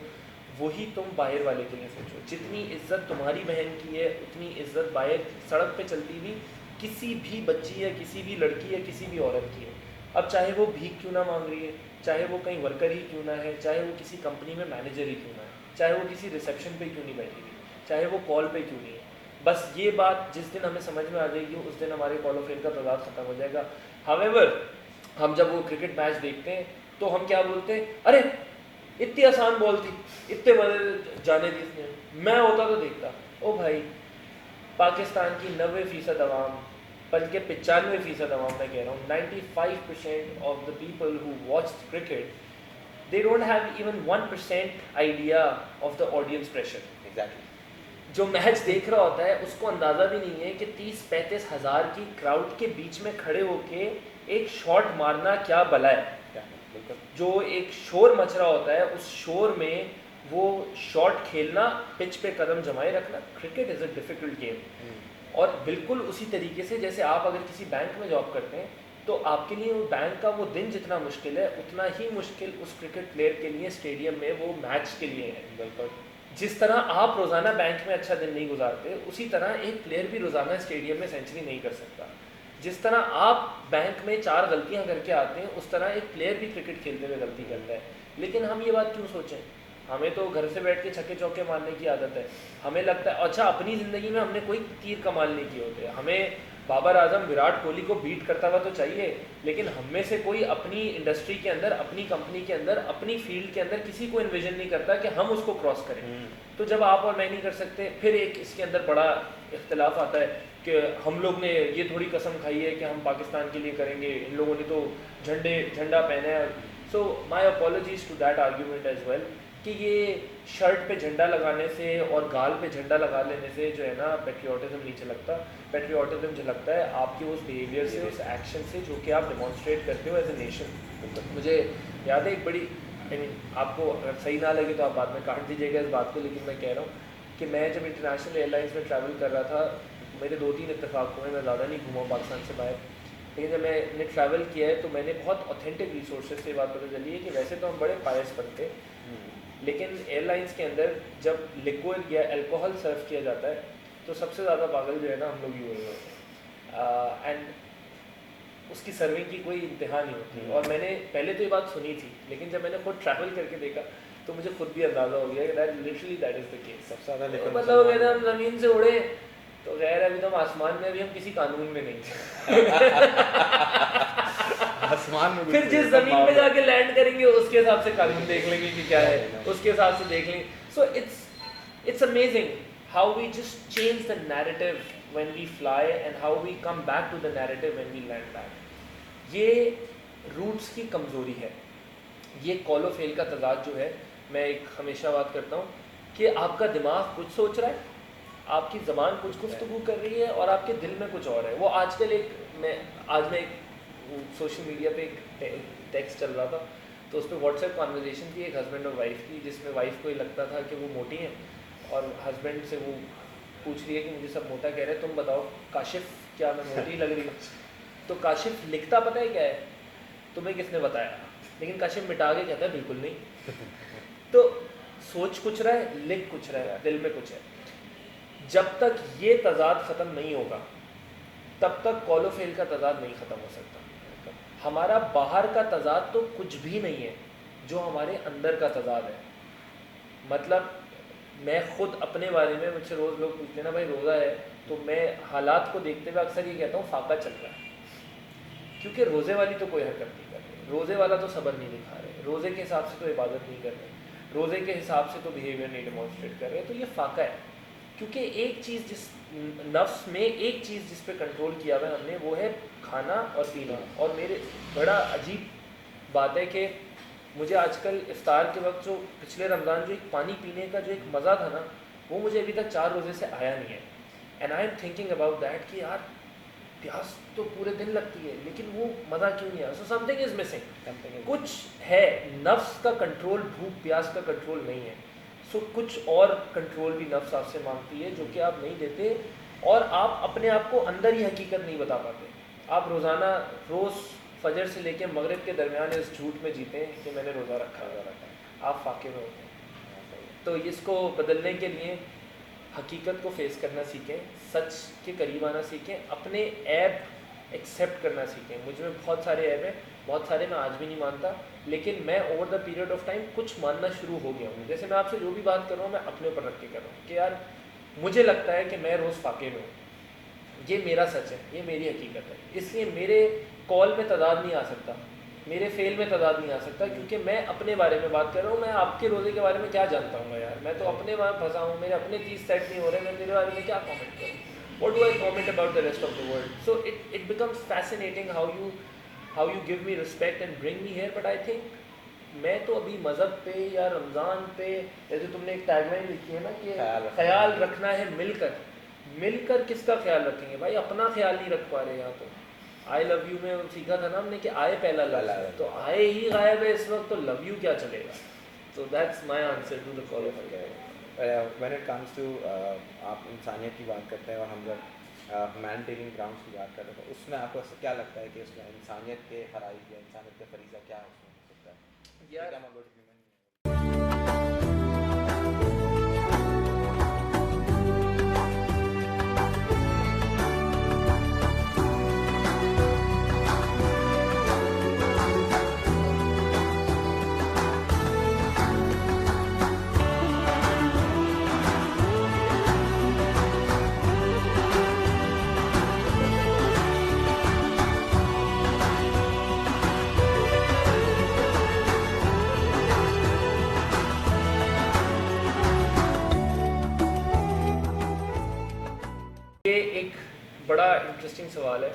وہی تم باہر والے کے لیے سوچو. جتنی عزت تمہاری بہن کی ہے اتنی عزت باہر سڑک پہ چلتی ہوئی کسی بھی بچی ہے, کسی بھی لڑکی ہے, کسی بھی عورت کی ہے. اب چاہے وہ بھیک کیوں نہ مانگ رہی ہے, چاہے وہ کہیں ورکر ہی کیوں نہ ہے, چاہے وہ کسی کمپنی میں مینیجر ہی کیوں نہ ہے, چاہے وہ کسی ریسیپشن پہ کیوں نہیں بیٹھی ہوئی, چاہے وہ کال پہ کیوں نہیں ہے. بس یہ بات جس دن ہمیں سمجھ میں آ جائے گی اس دن ہمارے قول و فعل کا تضاد ختم ہو جائے گا. However, ہم جب وہ کرکٹ میچ دیکھتے ہیں تو ہم کیا بولتے ہیں؟ ارے اتنی آسان بال تھی, اتنے مزے جانے دی اس نے, میں ہوتا تو دیکھتا. او بھائی, پاکستان کی 90% عوام, بلکہ 95% عوام میں کہہ رہا ہوں, 95% of the people who watch cricket they don't have even 1% idea of the audience pressure. Exactly. جو میچ دیکھ رہا ہوتا ہے اس کو اندازہ بھی نہیں ہے کہ 30-35 ہزار کی کراؤڈ کے بیچ میں کھڑے ہو کے ایک شاٹ مارنا کیا بلا ہے. جو ایک شور مچ رہا ہوتا ہے اس شور میں وہ شاٹ کھیلنا, پچ پہ قدم جمائے رکھنا, cricket is a difficult game. اور بالکل اسی طریقے سے جیسے آپ اگر کسی بینک میں جاب کرتے ہیں تو آپ کے لیے وہ بینک کا وہ دن جتنا مشکل ہے اتنا ہی مشکل اس کرکٹ پلیئر کے لیے اسٹیڈیم میں وہ میچ کے لیے ہے. بالکل جس طرح آپ روزانہ بینک میں اچھا دن نہیں گزارتے اسی طرح ایک پلیئر بھی روزانہ اسٹیڈیم میں سینچری نہیں کر سکتا. جس طرح آپ بینک میں 4 غلطیاں کر کے آتے ہیں اس طرح ایک پلیئر بھی کرکٹ کھیلتے ہوئے غلطی کرتا ہے. لیکن ہم یہ بات کیوں سوچیں؟ ہمیں تو گھر سے بیٹھ کے چھکے چوکے مارنے کی عادت ہے. ہمیں لگتا ہے اچھا اپنی زندگی میں ہم نے کوئی تیر کمال نہیں کیے ہوتے. ہمیں بابر اعظم وراٹ کوہلی کو بیٹ کرتا ہوا تو چاہیے, لیکن ہم میں سے کوئی اپنی انڈسٹری کے اندر, اپنی کمپنی کے اندر, اپنی فیلڈ کے اندر کسی کو انویژن نہیں کرتا کہ ہم اس کو کراس کریں. تو جب آپ اور میں نہیں کر سکتے, پھر ایک اس کے اندر بڑا اختلاف آتا ہے کہ ہم لوگ نے یہ تھوڑی قسم کھائی ہے کہ ہم پاکستان کے لیے کریں گے, ان لوگوں نے تو جھنڈا پہنا ہے. So my apologies to that argument as well کہ یہ شرٹ پہ جھنڈا لگانے سے اور گال پہ جھنڈا لگا لینے سے جو ہے نا پیٹریوٹزم نہیں جھلکتا. پیٹریوٹزم جھلکتا ہے آپ کے اس بیہیویئر سے, اس ایکشن سے جو کہ آپ ڈیمانسٹریٹ کرتے ہو ایز اے نیشن. مجھے یاد ہے ایک بڑی آپ کو اگر صحیح نہ لگے تو آپ بعد میں کاٹ دیجیے گا اس بات کو, لیکن میں کہہ رہا ہوں کہ میں جب انٹرنیشنل ایئر لائنس میں ٹریول کر رہا تھا, میرے 2-3 اتفاق ہوئے, میں زیادہ نہیں گھوما پاکستان سے باہر, لیکن جب میں نے ٹریول کیا ہے تو میں نے بہت اوتھینٹک ریسورسز سے یہ بات پتہ چلی ہے کہ ویسے تو ہم بڑے پائس بنتے, لیکن ایئر لائنس کے اندر جب لیکوئڈ یا الکوہل سرو کیا جاتا ہے تو سب سے زیادہ پاگل جو ہے نا ہم لوگ ہی ہوئے ہوتے ہیں, اینڈ اس کی سرونگ کی کوئی انتہا نہیں ہوتی. اور میں نے پہلے تو یہ بات سنی تھی, لیکن جب میں نے خود ٹریول کر کے دیکھا تو مجھے خود بھی اندازہ ہو گیا کہ دیٹ از دا کیس. سب سے زیادہ مطلب اگر ہم زمین سے اڑے تو غیر ابھی تو ہم آسمان میں, ابھی ہم کسی قانون میں نہیں تھے, آسمان میں پھر جس زمین پہ جا کے لینڈ کریں گے اس کے حساب سے قانون دیکھ لیں گے کہ کیا ہے, اس کے حساب سے دیکھ لیں گے. So it's amazing how we just change the narrative when we fly and how we come back to the narrative when we land back. یہ روٹس کی کمزوری ہے, یہ کال و فیل کا تضاد جو ہے. میں ایک ہمیشہ بات کرتا ہوں کہ آپ کا دماغ کچھ سوچ رہا ہے, آپ کی زبان کچھ گفتگو کر رہی ہے اور آپ کے دل میں کچھ اور ہے. وہ آج کل ایک سوشل میڈیا پہ ایک ٹیکسٹ چل رہا تھا, تو اس پہ واٹس ایپ کانورزیشن تھی ایک ہسبینڈ اور وائف کی, جس میں وائف کو یہ لگتا تھا کہ وہ موٹی ہیں اور ہسبینڈ سے وہ پوچھ رہی ہے کہ مجھے سب موٹا کہہ رہے ہیں, تم بتاؤ کاشف کیا میں موٹی لگ رہی ہوں؟ تو کاشف لکھتا پتہ ہے کیا ہے, تمہیں کس نے بتایا, لیکن کاشف مٹا کے کہتا ہے بالکل نہیں. تو سوچ کچھ رہا ہے, لکھ کچھ رہا ہے, دل میں کچھ ہے. جب تک یہ تضاد ختم نہیں ہوگا تب تک کال و فیل کا تضاد نہیں ختم ہو سکتا. ہمارا باہر کا تضاد تو کچھ بھی نہیں ہے جو ہمارے اندر کا تضاد ہے. مطلب میں خود اپنے بارے میں, مجھ سے روز لوگ پوچھتے ہیں نا بھائی روزہ ہے, تو میں حالات کو دیکھتے ہوئے اکثر یہ کہتا ہوں فاقہ چل رہا ہے, کیونکہ روزے والی تو کوئی حرکت نہیں کر رہے, روزے والا تو صبر نہیں دکھا رہے, روزے کے حساب سے تو عبادت نہیں کر رہے, روزے کے حساب سے تو بیہیویئر نہیں ڈیمانسٹریٹ کر رہے. تو یہ فاقہ ہے, کیونکہ ایک چیز جس نفس میں ایک چیز جس پہ کنٹرول کیا ہوا ہے ہم نے, وہ ہے کھانا اور پینا. اور میرے بڑا عجیب بات ہے کہ مجھے آج کل افطار کے وقت جو پچھلے رمضان جو ایک پانی پینے کا جو ایک مزہ تھا نا, وہ مجھے ابھی تک 4 روزے سے آیا نہیں ہے. And I am thinking about that کہ یار پیاس تو پورے دن لگتی ہے, لیکن وہ مزہ کیوں نہیں آیا؟ سو سم تھنگ از مسنگ, کچھ ہے. نفس کا کنٹرول بھوک پیاس کا کنٹرول نہیں ہے. سو کچھ اور کنٹرول بھی نفس آپ سے مانگتی ہے جو کہ آپ نہیں دیتے, اور آپ اپنے آپ کو اندر ہی حقیقت نہیں بتا پاتے. آپ روزانہ روز فجر سے لے کے مغرب کے درمیان اس جھوٹ میں جیتے ہیں کہ میں نے روزہ رکھا ہے, آپ فاقے میں ہوتے ہیں. تو اس کو بدلنے کے لیے حقیقت کو فیس کرنا سیکھیں, سچ کے قریب آنا سیکھیں, اپنے عیب ایکسیپٹ کرنا سیکھیں. مجھ میں بہت سارے عیب ہیں, بہت سارے میں آج بھی نہیں مانتا, لیکن میں over the period of time کچھ ماننا شروع ہو گیا ہوں. جیسے میں آپ سے جو بھی بات کر رہا ہوں میں اپنے اوپر رکھ کے کر رہا ہوں کہ یار مجھے لگتا ہے کہ میں روز فاقے میں ہوں, یہ میرا سچ ہے, یہ میری حقیقت ہے. اس لیے میرے کال میں تضاد نہیں آ سکتا, میرے فیل میں تضاد نہیں آ سکتا, کیونکہ میں اپنے بارے میں بات کر رہا ہوں. میں آپ کے روزے کے بارے میں کیا جانتا ہوں یار, میں تو اپنے وہاں پھنسا ہوں, میرے اپنے چیز سیٹ نہیں ہو رہے, میں میرے بارے میں کیا کامنٹ کروں, what do I comment about the rest of the world. So it becomes fascinating how you give me respect and bring me here. But I think میں تو ابھی مذہب پہ یا رمضان پہ, جیسے تم نے ایک ٹیگ لائن لکھی ہے نا کہ خیال رکھنا ہے مل کر. مل کر کس کا خیال رکھیں گے بھائی, اپنا خیال نہیں رکھ پا رہے. یہاں تو آئی لو یو میں سیکھا تھا نا ہم نے کہ آئے پہلا لفظ ہے, تو آئے ہی غائب ہے اس وقت, تو لو یو کیا چلے گا. تو that's my answer to the call of when it comes to آپ انسانیت کی بات کرتے ہیں اور ہم جب ہیومینٹیرین گراؤنڈس کی بات کرتے ہیں, تو اس میں آپ کو کیا لگتا ہے کہ اس میں انسانیت کے فرائض یا انسانیت کا فریضہ کیا اس میں ہو سکتا ہے؟ یار بڑا انٹرسٹنگ سوال ہے,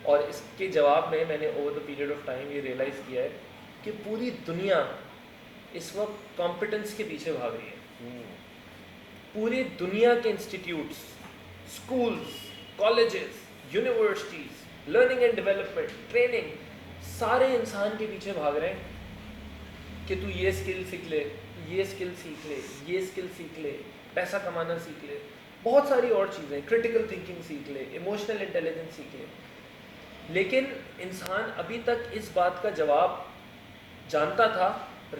اور اس کے جواب میں نے over the period of time یہ ریئلائز کیا ہے کہ پوری دنیا اس وقت کمپٹنس کے پیچھے بھاگ رہی ہے. پوری دنیا کے institutes, schools, colleges, universities, learning and development, training, سارے انسان کے پیچھے بھاگ رہے ہیں کہ تو یہ اسکل سیکھ لے, یہ اسکل سیکھ لے, یہ اسکل سیکھ لے, پیسہ کمانا سیکھ لے, بہت ساری اور چیزیں, کریٹیکل تھنکنگ سیکھ لے, ایموشنل انٹیلیجنس سیکھ لے. لیکن انسان ابھی تک اس بات کا جواب جانتا تھا,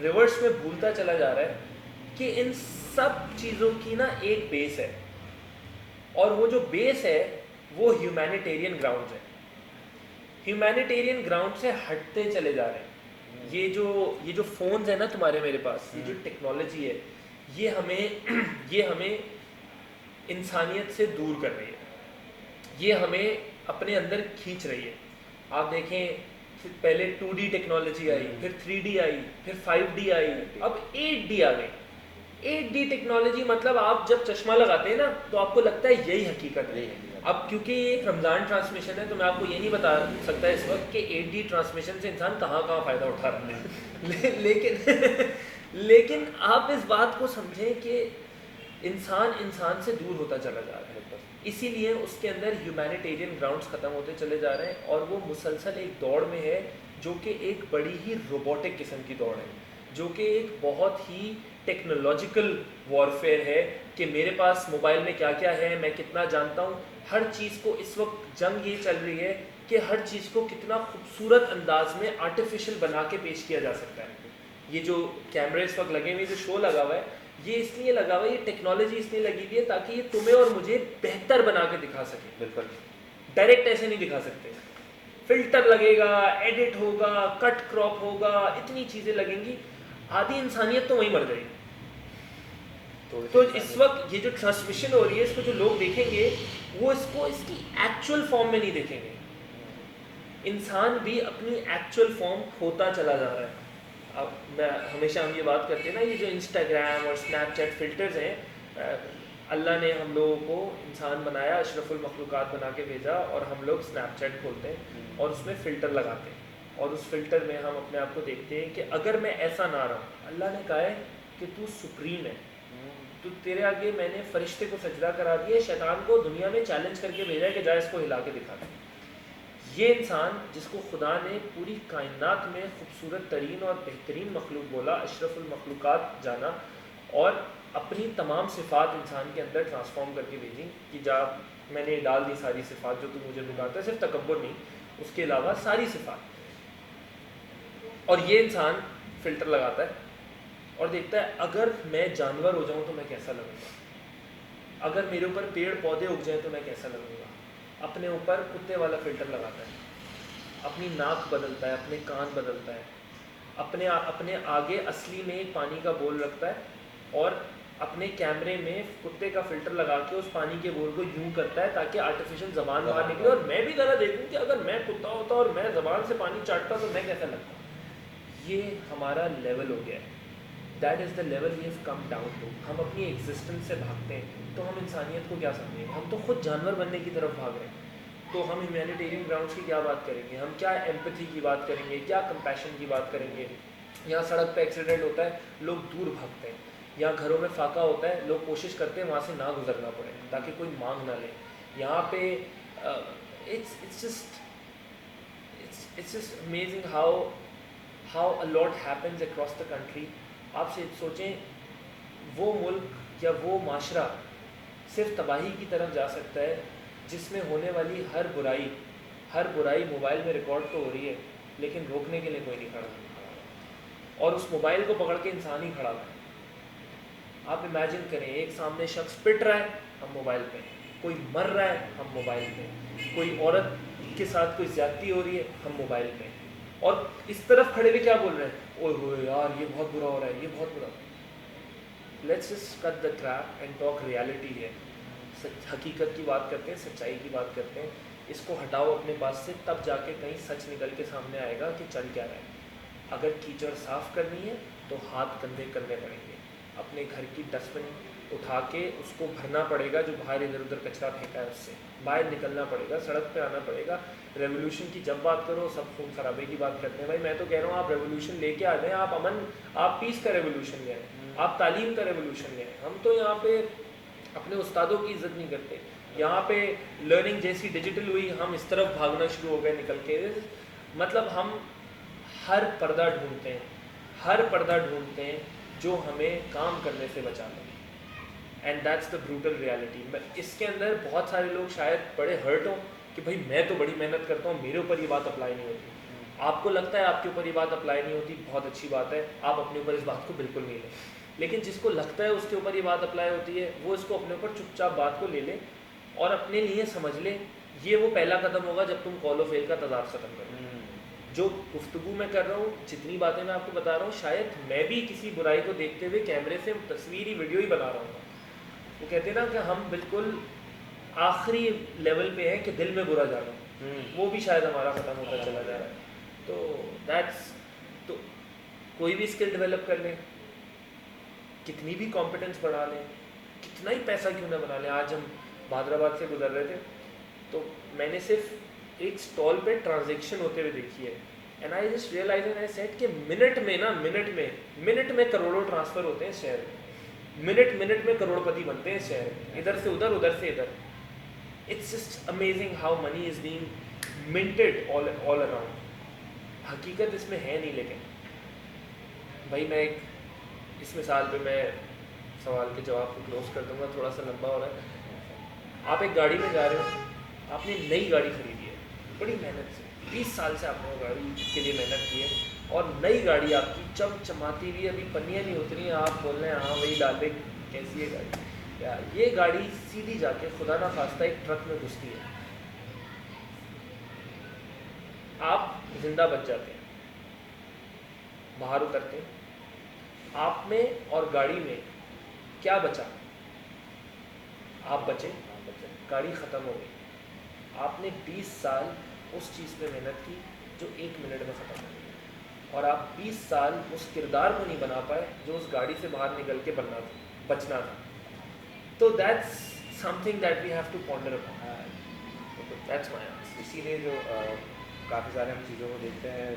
ریورس میں بھولتا چلا جا رہا ہے کہ ان سب چیزوں کی نا ایک بیس ہے, اور وہ جو بیس ہے وہ ہیومینیٹیرین گراؤنڈ ہے. ہیومینیٹیرین گراؤنڈ سے ہٹتے چلے جا رہے ہیں. یہ جو فونز ہیں نا تمہارے میرے پاس, یہ جو ٹیکنالوجی ہے, یہ ہمیں انسانیت سے دور کر رہی ہے, یہ ہمیں اپنے اندر کھینچ رہی ہے. آپ دیکھیں پہلے 2D ٹیکنالوجی آئی, پھر 3D آئی, پھر 5D آئی, اب 8D آ گئی. 8D ٹیکنالوجی مطلب آپ جب چشمہ لگاتے ہیں نا تو آپ کو لگتا ہے یہی حقیقت ہے. اب کیونکہ یہ ایک رمضان ٹرانسمیشن ہے تو میں آپ کو یہ نہیں بتا سکتا اس وقت کہ 8D ٹرانسمیشن سے انسان کہاں فائدہ اٹھا رہا ہے. لیکن آپ اس بات کو سمجھیں کہ انسان سے دور ہوتا چلا جا رہا ہے. اسی لیے اس کے اندر ہیومینیٹیرین گراؤنڈز ختم ہوتے چلے جا رہے ہیں, اور وہ مسلسل ایک دوڑ میں ہے جو کہ ایک بڑی ہی روبوٹک قسم کی دوڑ ہے, جو کہ ایک بہت ہی ٹیکنالوجیکل وارفیئر ہے کہ میرے پاس موبائل میں کیا کیا ہے, میں کتنا جانتا ہوں. ہر چیز کو اس وقت جنگ یہ چل رہی ہے کہ ہر چیز کو کتنا خوبصورت انداز میں آرٹیفیشل بنا کے پیش کیا جا سکتا ہے. یہ جو کیمرے اس وقت لگے ہوئے, جو شو لگا ہوا ہے, یہ اس لیے لگا ہوا ہے, یہ ٹیکنالوجی اس لیے لگی ہوئی ہے تاکہ یہ تمہیں اور مجھے بہتر بنا کے دکھا سکے. بالکل ڈائریکٹ ایسے نہیں دکھا سکتے. فلٹر لگے گا, ایڈٹ ہوگا, کٹ کراپ ہوگا, اتنی چیزیں لگیں گی, آدھی انسانیت تو وہیں مر جائے گی. تو اس وقت یہ جو ٹرانسمیشن ہو رہی ہے, اس کو جو لوگ دیکھیں گے وہ اس کو اس کی ایکچوئل فارم میں نہیں دیکھیں گے. انسان بھی اپنی ایکچوئل فارم کھوتا چلا جا رہا ہے. اب میں ہمیشہ ہم یہ بات کرتے ہیں نا, یہ جو انسٹاگرام اور اسنیپ چیٹ فلٹرز ہیں, اللہ نے ہم لوگوں کو انسان بنایا, اشرف المخلوقات بنا کے بھیجا, اور ہم لوگ اسنیپ چیٹ کھولتے ہیں اور اس میں فلٹر لگاتے ہیں, اور اس فلٹر میں ہم اپنے آپ کو دیکھتے ہیں کہ اگر میں ایسا نہ رہوں, اللہ نے کہا ہے کہ تو سپریم ہے, تو تیرے آگے میں نے فرشتے کو سجدہ کرا دیا, شیطان کو دنیا میں چیلنج کر کے بھیجا ہے کہ جا اس کو ہلا کے دکھا دے. یہ انسان جس کو خدا نے پوری کائنات میں خوبصورت ترین اور بہترین مخلوق بولا, اشرف المخلوقات جانا, اور اپنی تمام صفات انسان کے اندر ٹرانسفارم کر کے بھیجیں کہ جا میں نے ڈال دی ساری صفات جو تو مجھے بتاتا ہے, صرف تکبر نہیں, اس کے علاوہ ساری صفات. اور یہ انسان فلٹر لگاتا ہے اور دیکھتا ہے اگر میں جانور ہو جاؤں تو میں کیسا لگوں گا, اگر میرے اوپر پیڑ پودے اگ جائیں تو میں کیسا لگوں گا. اپنے اوپر کتے والا فلٹر لگاتا ہے, اپنی ناک بدلتا ہے, اپنے کان بدلتا ہے, اپنے آگے اصلی میں ایک پانی کا بول رکھتا ہے, اور اپنے کیمرے میں کتے کا فلٹر لگا کے اس پانی کے بول کو یوں کرتا ہے تاکہ آرٹیفیشل زبان باہر نکلے, اور میں بھی ذرا دیکھوں کہ اگر میں کتا ہوتا اور میں زبان سے پانی چاٹتا تو میں کیسا لگتا. یہ ہمارا لیول ہو گیا ہے. That is the level we have come down to. ہم اپنی ایگزسٹنس سے بھاگتے ہیں تو ہم انسانیت کو کیا سمجھیں گے, ہم تو خود جانور بننے کی طرف بھاگ رہے ہیں. تو ہم ہیومینیٹیرین گراؤنڈس کی کیا بات کریں گے, ہم کیا ایمپتھی کی بات کریں گے, کیا کمپیشن کی بات کریں گے. یہاں سڑک پہ ایکسیڈنٹ ہوتا ہے, لوگ دور بھاگتے ہیں. یہاں گھروں میں فاقہ ہوتا ہے, لوگ کوشش کرتے ہیں وہاں سے نہ گزرنا پڑے تاکہ کوئی مانگ نہ لے. یہاں پہ it's just amazing how a lot happens across the country. آپ سے سوچیں, وہ ملک یا وہ معاشرہ صرف تباہی کی طرف جا سکتا ہے جس میں ہونے والی ہر برائی موبائل میں ریکارڈ تو ہو رہی ہے لیکن روکنے کے لیے کوئی نہیں کھڑا, اور اس موبائل کو پکڑ کے انسان ہی کھڑا ہے. آپ امیجن کریں, ایک سامنے شخص پٹ رہا ہے, ہم موبائل پہ, کوئی مر رہا ہے, ہم موبائل پہ, کوئی عورت کے ساتھ کوئی زیادتی ہو رہی ہے, ہم موبائل پہ, اور اس طرف کھڑے ہوئے کیا بول رہے ہیں, اوہ ہوئے یار یہ بہت برا ہو رہا ہے, یہ بہت برا. Let's just cut the crap and talk reality ہے. حقیقت کی بات کرتے ہیں, سچائی کی بات کرتے ہیں. اس کو ہٹاؤ اپنے پاس سے, تب جا کے کہیں سچ نکل کے سامنے آئے گا کہ چل کیا رہا ہے. اگر کیچڑ صاف کرنی ہے تو ہاتھ گندے کرنے پڑیں گے. اپنے گھر کی ڈسٹ بن اٹھا کے اس کو بھرنا پڑے گا, جو باہر ادھر ادھر کچرا پھینکا ہے اس سے باہر نکلنا پڑے گا, سڑک پہ آنا پڑے گا. ریولیوشن کی جب بات کرو سب خون خرابے کی بات کرتے ہیں. بھائی میں تو کہہ رہا ہوں آپ ریولیوشن لے کے آ جائیں, آپ امن, آپ پیس کا ریولیوشن لے آئیں, آپ تعلیم کا ریولیوشن لے آئیں. ہم تو یہاں پہ اپنے استادوں کی عزت نہیں کرتے. یہاں پہ لرننگ جیسی ڈیجیٹل ہوئی, ہم اس طرف بھاگنا شروع ہو گئے نکل کے. مطلب ہم ہر پردہ ڈھونڈتے ہیں, ہر پردہ ڈھونڈتے ہیں جو ہمیں کام کرنے سے بچا لے. And that's the brutal reality. اس کے اندر بہت سارے لوگ شاید بڑے ہرٹ ہوں کہ بھائی میں تو بڑی محنت کرتا ہوں, میرے اوپر یہ بات اپلائی نہیں ہوتی. آپ کو لگتا ہے آپ کے اوپر یہ بات اپلائی نہیں ہوتی, بہت اچھی بات ہے, آپ اپنے اوپر اس بات کو بالکل نہیں لیں. لیکن جس کو لگتا ہے اس کے اوپر یہ بات اپلائی ہوتی ہے, وہ اس کو اپنے اوپر چپ چاپ بات کو لے لے اور اپنے لیے سمجھ لے. یہ وہ پہلا قدم ہوگا جب تم کال و فیل کا تضاد ختم کرو. جو گفتگو میں کر رہا ہوں, جتنی باتیں میں آپ کو بتا رہا ہوں, شاید میں بھی کسی برائی کو دیکھتے ہوئے کیمرے سے تصویری ویڈیو ہی بنا رہا ہوں. وہ کہتے ہیں نا کہ ہم بالکل آخری لیول پہ ہیں کہ دل میں برا جا رہا ہوں, وہ بھی شاید ہمارا ختم ہوتا چلا جا رہا ہے. تو دیٹس, تو کوئی بھی اسکل ڈیولپ کر لیں, کتنی بھی کمپیٹنس بڑھا لیں, کتنا ہی پیسہ کیوں نہ بنا لیں. آج ہم بہادرآباد سے گزر رہے تھے تو میں نے صرف ایک اسٹال پہ ٹرانزیکشن ہوتے ہوئے دیکھی ہے. And I just realize and I said کہ منٹ میں کروڑوں ٹرانسفر ہوتے ہیں اس شہر میں. منٹ میں کروڑپتی بنتے ہیں اس شہر میں, ادھر سے ادھر سے ادھر. It's just amazing how money is being minted all around. حقیقت اس میں ہے نہیں. لیکن بھائی میں ایک اس مثال پہ میں سوال کے جواب کو کلوز کر دوں گا, تھوڑا سا لمبا ہو رہا ہے. آپ ایک گاڑی میں جا رہے ہو, آپ نے نئی گاڑی خریدی ہے بڑی محنت سے, 20 سال سے آپ نے وہ گاڑی کے لیے محنت کی ہے, اور نئی گاڑی آپ کی چمچماتی ہوئی, ابھی پنیاں نہیں اتری ہیں, آپ بول رہے ہیں ہاں وہی ڈال دے, کیسی ہے گاڑی. یہ گاڑی سیدھی جا کے خدا نہ خواستہ ایک ٹرک میں گھستی ہے, آپ زندہ بچ جاتے ہیں, باہر اترتے ہیں. آپ میں اور گاڑی میں کیا بچا؟ آپ بچے, گاڑی ختم ہو گئی. آپ نے 20 سال اس چیز پہ محنت کی جو 1 منٹ میں ختم ہو گئی, اور آپ 20 سال اس کردار کو نہیں بنا پائے جو اس گاڑی سے باہر نکل کے بچنا تھا. تو that's something that we have to ponder upon. That's my answer. اسی لیے جو کافی سارے ہم چیزوں کو دیکھتے ہیں,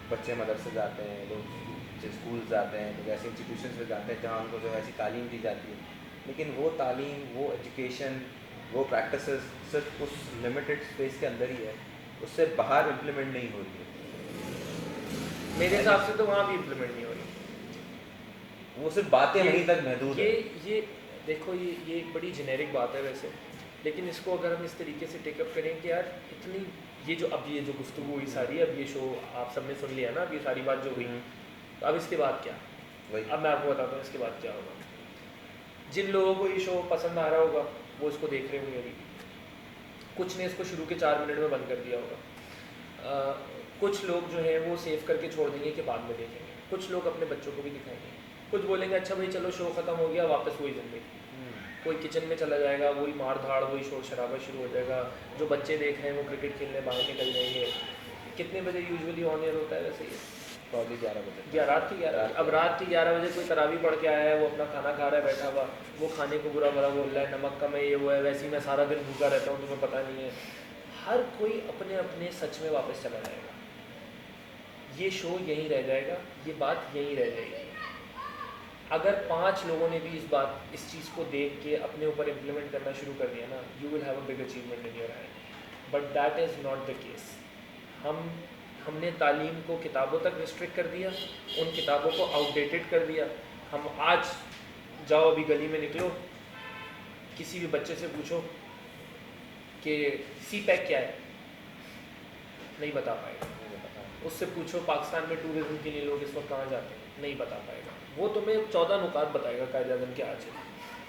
بچے مدرسے جاتے ہیں, لوگ اسکولس جاتے ہیں, لوگ ایسے انسٹیٹیوشنس میں جاتے ہیں جہاں ان کو جو ایسی تعلیم دی جاتی ہے, لیکن وہ تعلیم, وہ ایجوکیشن, وہ پریکٹسز صرف اس لمیٹڈ اسپیس کے اندر ہی ہے, اس سے باہر امپلیمنٹ نہیں ہو رہی ہے. میرے حساب سے تو وہاں بھی امپلیمنٹ نہیں ہو رہی, وہ صرف باتیں وہیں تک محدود ہیں. یہ دیکھو, یہ ایک بڑی جنیرک بات ہے ویسے, لیکن اس کو اگر ہم اس طریقے سے ٹیک اپ کریں کہ یار اتنی یہ جو گفتگو ہوئی ساری, اب یہ شو آپ سب نے سن لیا نا, اب یہ ساری بات جو ہوئی, تو اب اس کے بعد کیا؟ اب میں آپ کو بتاتا ہوں اس کے بعد کیا ہوگا. جن لوگوں کو یہ شو پسند آ رہا ہوگا وہ اس کو دیکھ رہے ہوں گے ابھی, کچھ نے اس کو شروع کے 4 منٹ میں بند کر دیا ہوگا, کچھ لوگ جو ہیں وہ سیو کر کے چھوڑ دیں گے کہ بعد میں دیکھیں گے, کچھ لوگ اپنے بچوں کو بھی دکھائیں گے, کچھ بولیں گے اچھا بھائی چلو شو ختم ہو گیا, واپس وہی زندگی. کوئی کچن میں چلا جائے گا, وہی مار دھاڑ, وہی شور شرابہ شروع ہو جائے گا. جو بچے دیکھ رہے ہیں وہ کرکٹ کھیلنے باہر نکل جائیں گے. کتنے بجے یوزولی آن ایئر ہوتا ہے ویسے یہ؟ پرابلی 11 بجے. رات کی 11. اب رات کی 11 بجے کوئی تراویح پڑھ کے آیا ہے, وہ اپنا کھانا کھا رہا ہے بیٹھا ہوا, وہ کھانے کو برا بھلا بول رہا ہے, نمک کم ہے, یہ وہ ہے, ویسے ہی میں سارا دن بھوکا رہتا ہوں, تمہیں پتہ نہیں ہے. ہر کوئی اپنے اپنے سچ میں واپس چلا جائے گا. یہ شو یہیں رہ جائے گا, یہ بات یہیں رہ جائے گی. اگر 5 لوگوں نے بھی اس چیز کو دیکھ کے اپنے اوپر امپلیمنٹ کرنا شروع کر دیا نا, you will have a big achievement in your hand. But that is not the case. ہم نے تعلیم کو کتابوں تک ریسٹرکٹ کر دیا, ان کتابوں کو آؤٹ ڈیٹڈ کر دیا. ہم آج جاؤ ابھی گلی میں نکلو, کسی بھی بچے سے پوچھو کہ سی پیک کیا ہے, نہیں بتا پائے گا. اس سے پوچھو پاکستان میں ٹورزم کے لیے لوگ اس وقت کہاں جاتے ہیں, نہیں بتا پائے گا. وہ تمہیں 14 نکات بتائے گا قائد اعظم کے آج.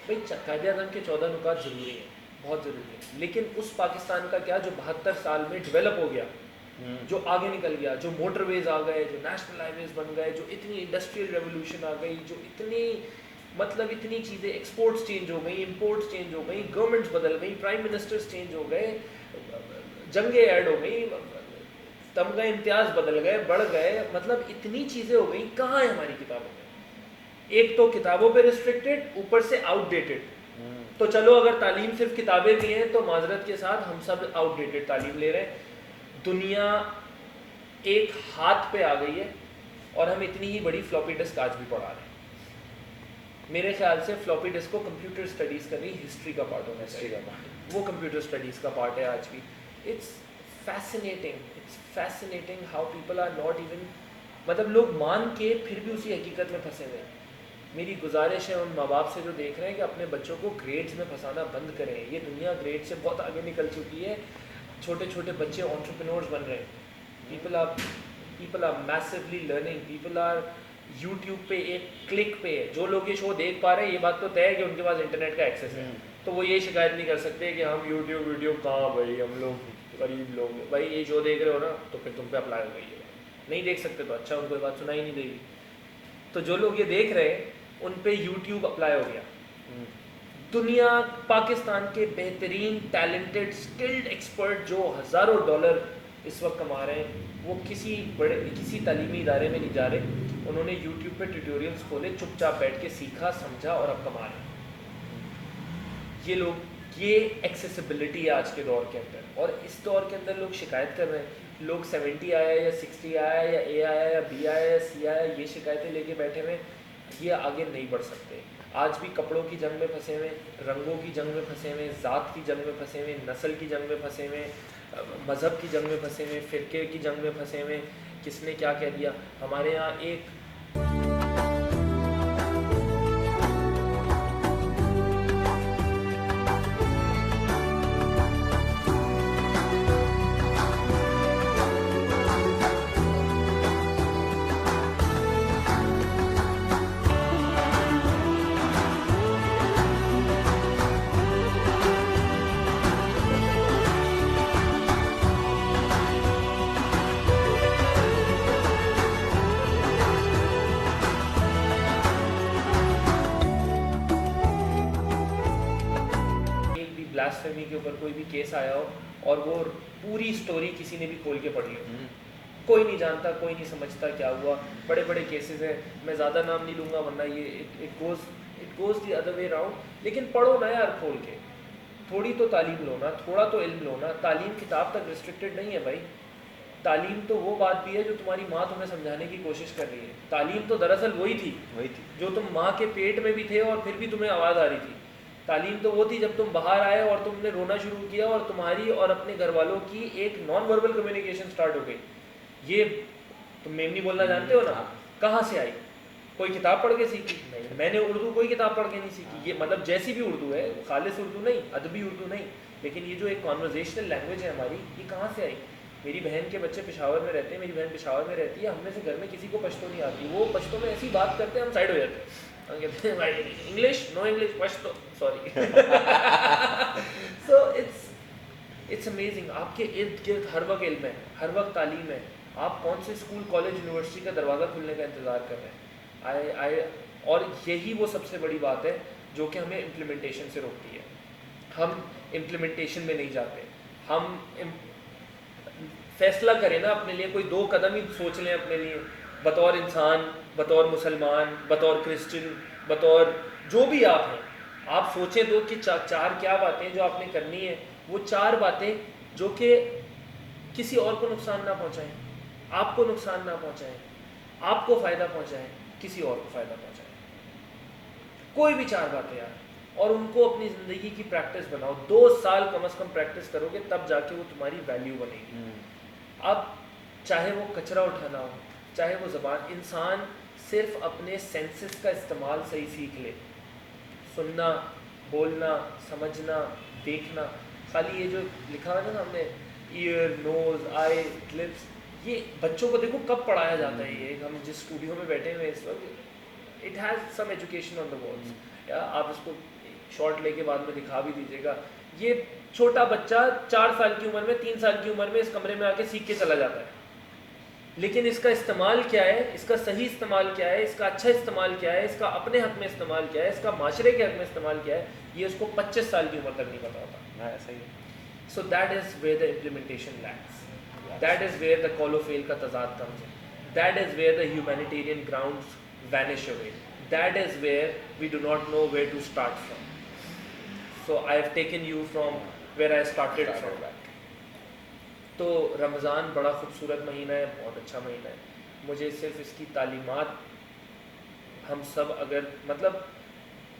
بھائی قائد اعظم کے 14 نکات ضروری ہیں, بہت ضروری ہیں, لیکن اس پاکستان کا کیا جو 72 سال میں ڈیولپ ہو گیا, جو آگے نکل گیا, جو موٹر ویز آ گئے, جو نیشنل ہائی ویز بن گئے, جو اتنی انڈسٹریل ریولیوشن آ گئی, جو اتنی چیزیں, ایکسپورٹس چینج ہو گئی, امپورٹس چینج ہو گئی, گورنمنٹس بدل گئی, پرائم منسٹرز چینج ہو گئے, جنگیں ایڈ ہو گئی, تمغہ امتیاز بدل گئے, بڑھ گئے, مطلب اتنی چیزیں ہو گئی. کہاں ہے ہماری کتابوں میں؟ ایک تو کتابوں پہ ریسٹرکٹیڈ, اوپر سے آؤٹ ڈیٹڈ. تو چلو اگر تعلیم صرف کتابیں بھی ہیں تو معذرت کے ساتھ ہم سب آؤٹ ڈیٹڈ تعلیم لے رہے ہیں. دنیا ایک ہاتھ پہ آ گئی ہے اور ہم اتنی ہی بڑی فلوپی ڈسک آج بھی پڑھا رہے ہیں. میرے خیال سے فلوپی ڈسک کو کمپیوٹر اسٹڈیز کا نہیں, ہسٹری کا پارٹ ہونا چاہیے. وہ کمپیوٹر اسٹڈیز کا پارٹ ہے آج بھی. It's fascinating how people are not even مطلب لوگ مان کے پھر بھی اسی حقیقت میں پھنسے ہوئے ہیں. میری گزارش ہے ان ماں باپ سے جو دیکھ رہے ہیں کہ اپنے بچوں کو گریڈز میں پھنسانا بند کریں. یہ دنیا گریڈ سے بہت آگے نکل چکی ہے. چھوٹے چھوٹے بچے انٹرپرینورز بن رہے ہیں. People are massively learning. People are YouTube پہ ایک کلک پہ ہے. جو لوگ یہ شو دیکھ پا رہے ہیں یہ بات تو طے ہے کہ ان کے پاس انٹرنیٹ کا ایکسیس ہے, تو وہ یہ شکایت نہیں کر سکتے کہ ہم یوٹیوب ویڈیو کہاں بھائی, ہم لوگ غریب لوگ ہیں. بھائی یہ شو دیکھ رہے ہو نا تو پھر تم پہ اپلائی ہو گئی ہے. نہیں دیکھ سکتے تو اچھا, ان کو یہ بات سنائی نہیں دے گی. تو جو لوگ یہ دیکھ رہے ہیں ان پہ یوٹیوب اپلائی ہو گیا. دنیا پاکستان کے بہترین ٹیلنٹڈ اسکلڈ ایکسپرٹ جو ہزاروں ڈالر اس وقت کما رہے ہیں وہ کسی تعلیمی ادارے میں نہیں جا رہے. انہوں نے یوٹیوب پہ ٹیوٹوریلز کھولے, چپ چاپ بیٹھ کے سیکھا سمجھا اور اب کما رہے ہیں. یہ ایکسیسیبلٹی ہے آج کے دور کے اندر. اور اس دور کے اندر لوگ شکایت کر رہے ہیں. لوگ 70 آیا یا 60 آیا یا اے آیا یا بی آیا یا سی آیا, یہ شکایتیں لے کے بیٹھے ہوئے. یہ آگے نہیں بڑھ سکتے. آج بھی کپڑوں کی جنگ میں پھنسے ہوئے, رنگوں کی جنگ میں پھنسے ہوئے, ذات کی جنگ میں پھنسے ہوئے, نسل کی جنگ میں پھنسے ہوئے, مذہب کی جنگ میں پھنسے ہوئے, فرقے کی جنگ میں پھنسے ہوئے. کس نے کیا کہہ دیا. ہمارے یہاں ایک بلاسفیمی کے اوپر کوئی بھی کیس آیا ہو اور وہ پوری سٹوری کسی نے بھی کھول کے پڑھی ہو, کوئی نہیں جانتا, کوئی نہیں سمجھتا کیا ہوا. بڑے بڑے کیسز ہیں, میں زیادہ نام نہیں لوں گا ورنہ یہ it goes the other way round. لیکن پڑھو نا یار کھول کے, تھوڑی تو تعلیم لو نا, تھوڑا تو علم لو نا. تعلیم کتاب تک ریسٹرکٹیڈ نہیں ہے بھائی. تعلیم تو وہ بات بھی ہے جو تمہاری ماں تمہیں سمجھانے کی کوشش کر رہی ہے. تعلیم تو دراصل وہی تھی جو تم ماں کے پیٹ میں بھی تھے اور پھر بھی تمہیں آواز آ رہی تھی. تعلیم تو وہ تھی جب تم باہر آئے اور تم نے رونا شروع کیا اور تمہاری اور اپنے گھر والوں کی ایک نان وربل کمیونیکیشن سٹارٹ ہو گئی. یہ تم میمنی بولنا جانتے ہو نا, کہاں سے آئی؟ کوئی کتاب پڑھ کے سیکھی؟ نہیں, میں نے اردو کوئی کتاب پڑھ کے نہیں سیکھی. یہ مطلب جیسی بھی اردو ہے, خالص اردو نہیں, ادبی اردو نہیں, لیکن یہ جو ایک کانورزیشنل لینگویج ہے ہماری, یہ کہاں سے آئی؟ میری بہن کے بچے پشاور میں رہتے ہیں, میری بہن پشاور میں رہتی ہے. ہم میں سے گھر میں کسی کو پشتو نہیں آتی. وہ پشتو میں ایسی بات کرتے ہیں ہم سائڈ ہو جاتے ہیں. ہم کہتے ہیں بھائی English no English Pashto sorry. So it's amazing. آپ کے ارد گرد ہر وقت علم ہے, ہر وقت تعلیم ہے. آپ کون سے اسکول کالج یونیورسٹی کا دروازہ کھلنے کا انتظار کر رہے ہیں؟ اور یہی وہ سب سے بڑی بات ہے جو کہ ہمیں امپلیمنٹیشن سے روکتی ہے. ہم امپلیمنٹیشن میں نہیں جاتے. ہم فیصلہ کریں نا اپنے لیے, کوئی 2 قدم ہی سوچ لیں اپنے لیے, بطور انسان, بطور مسلمان, بطور کرسچن, بطور جو بھی آپ ہیں. آپ سوچیں تو کہ 4 کیا باتیں جو آپ نے کرنی ہے. وہ 4 باتیں جو کہ کسی اور کو نقصان نہ پہنچائیں, آپ کو نقصان نہ پہنچائیں, آپ کو فائدہ پہنچائیں, کسی اور کو فائدہ پہنچائیں. کوئی بھی 4 باتیں یار, اور ان کو اپنی زندگی کی پریکٹس بناؤ. 2 سال کم از کم پریکٹس کرو گے تب جا کے وہ تمہاری ویلیو بنے گی. اب چاہے وہ کچرا اٹھانا ہو, چاہے وہ زبان, انسان صرف اپنے سینسز کا استعمال صحیح سیکھ لے, سننا, بولنا, سمجھنا, دیکھنا. خالی یہ جو لکھا ہے نا ہم نے ایئر, نوز, آئی, لپس, یہ بچوں کو دیکھو کب پڑھایا جاتا ہے. یہ ہم جس اسٹوڈیو میں بیٹھے ہوئے اس وقت, it has some education on the walls. یا آپ اس کو شارٹ لے کے بعد میں دکھا بھی دیجیے گا. یہ چھوٹا بچہ 4 سال کی عمر میں, 3 سال کی عمر میں اس کمرے میں آ کے سیکھ کے چلا جاتا ہے. لیکن اس کا استعمال کیا ہے, اس کا صحیح استعمال کیا ہے, اس کا اچھا استعمال کیا ہے, اس کا اپنے حق میں استعمال کیا ہے, اس کا معاشرے کے حق میں استعمال کیا ہے, یہ اس کو 25 سال کی عمر تک نہیں پتا ہوتا. ایسا ہی. So that is where the implementation lacks. That is where the call of fail کا تضاد comes in. That is where the humanitarian grounds vanish away. That is where we do not know where to start from. So I have taken you from where I started from. تو رمضان بڑا خوبصورت مہینہ ہے, بہت اچھا مہینہ ہے. مجھے صرف اس کی تعلیمات ہم سب اگر مطلب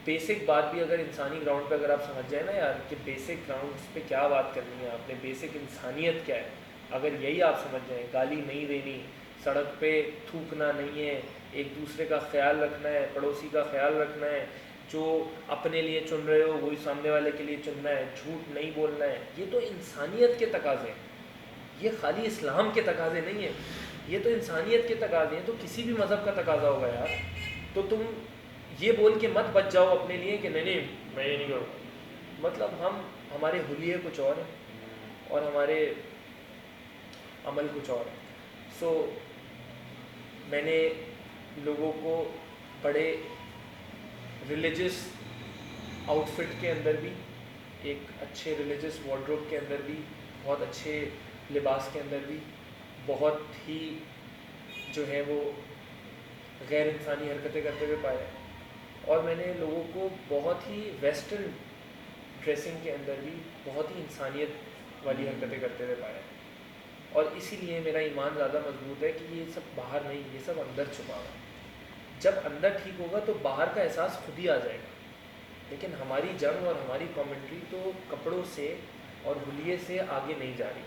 بیسک بات بھی اگر انسانی گراؤنڈ پہ اگر آپ سمجھ جائیں نا یار کہ بیسک گراؤنڈ پہ کیا بات کرنی ہے آپ نے, بیسک انسانیت کیا ہے, اگر یہی آپ سمجھ جائیں, گالی نہیں دینی, سڑک پہ تھوکنا نہیں ہے, ایک دوسرے کا خیال رکھنا ہے, پڑوسی کا خیال رکھنا ہے, جو اپنے لیے چن رہے ہو وہی سامنے والے کے لیے چننا ہے, جھوٹ نہیں بولنا ہے. یہ تو انسانیت کے تقاضے ہیں, یہ خالی اسلام کے تقاضے نہیں ہیں, یہ تو انسانیت کے تقاضے ہیں. تو کسی بھی مذہب کا تقاضا ہوگا یار, تو تم یہ بول کے مت بچ جاؤ اپنے لیے کہ نہیں میں یہ نہیں کروں. مطلب ہمارے حلیے کچھ اور ہیں اور ہمارے عمل کچھ اور ہیں. سو میں نے لوگوں کو بڑے ریلیجس آؤٹ فٹ کے اندر بھی, ایک اچھے ریلیجس وارڈروب کے اندر بھی, بہت اچھے لباس کے اندر بھی, بہت ہی جو ہے وہ غیر انسانی حرکتیں کرتے ہوئے پایا. اور میں نے لوگوں کو بہت ہی ویسٹرن ڈریسنگ کے اندر بھی بہت ہی انسانیت والی حرکتیں کرتے ہوئے پایا. اور اسی لیے میرا ایمان زیادہ مضبوط ہے کہ یہ سب باہر نہیں, یہ سب اندر چھپا ہوا ہے. جب اندر ٹھیک ہوگا تو باہر کا احساس خود ہی آ جائے گا. لیکن ہماری جنگ اور ہماری کامنٹری تو کپڑوں سے اور حلیے سے آگے نہیں جا رہی.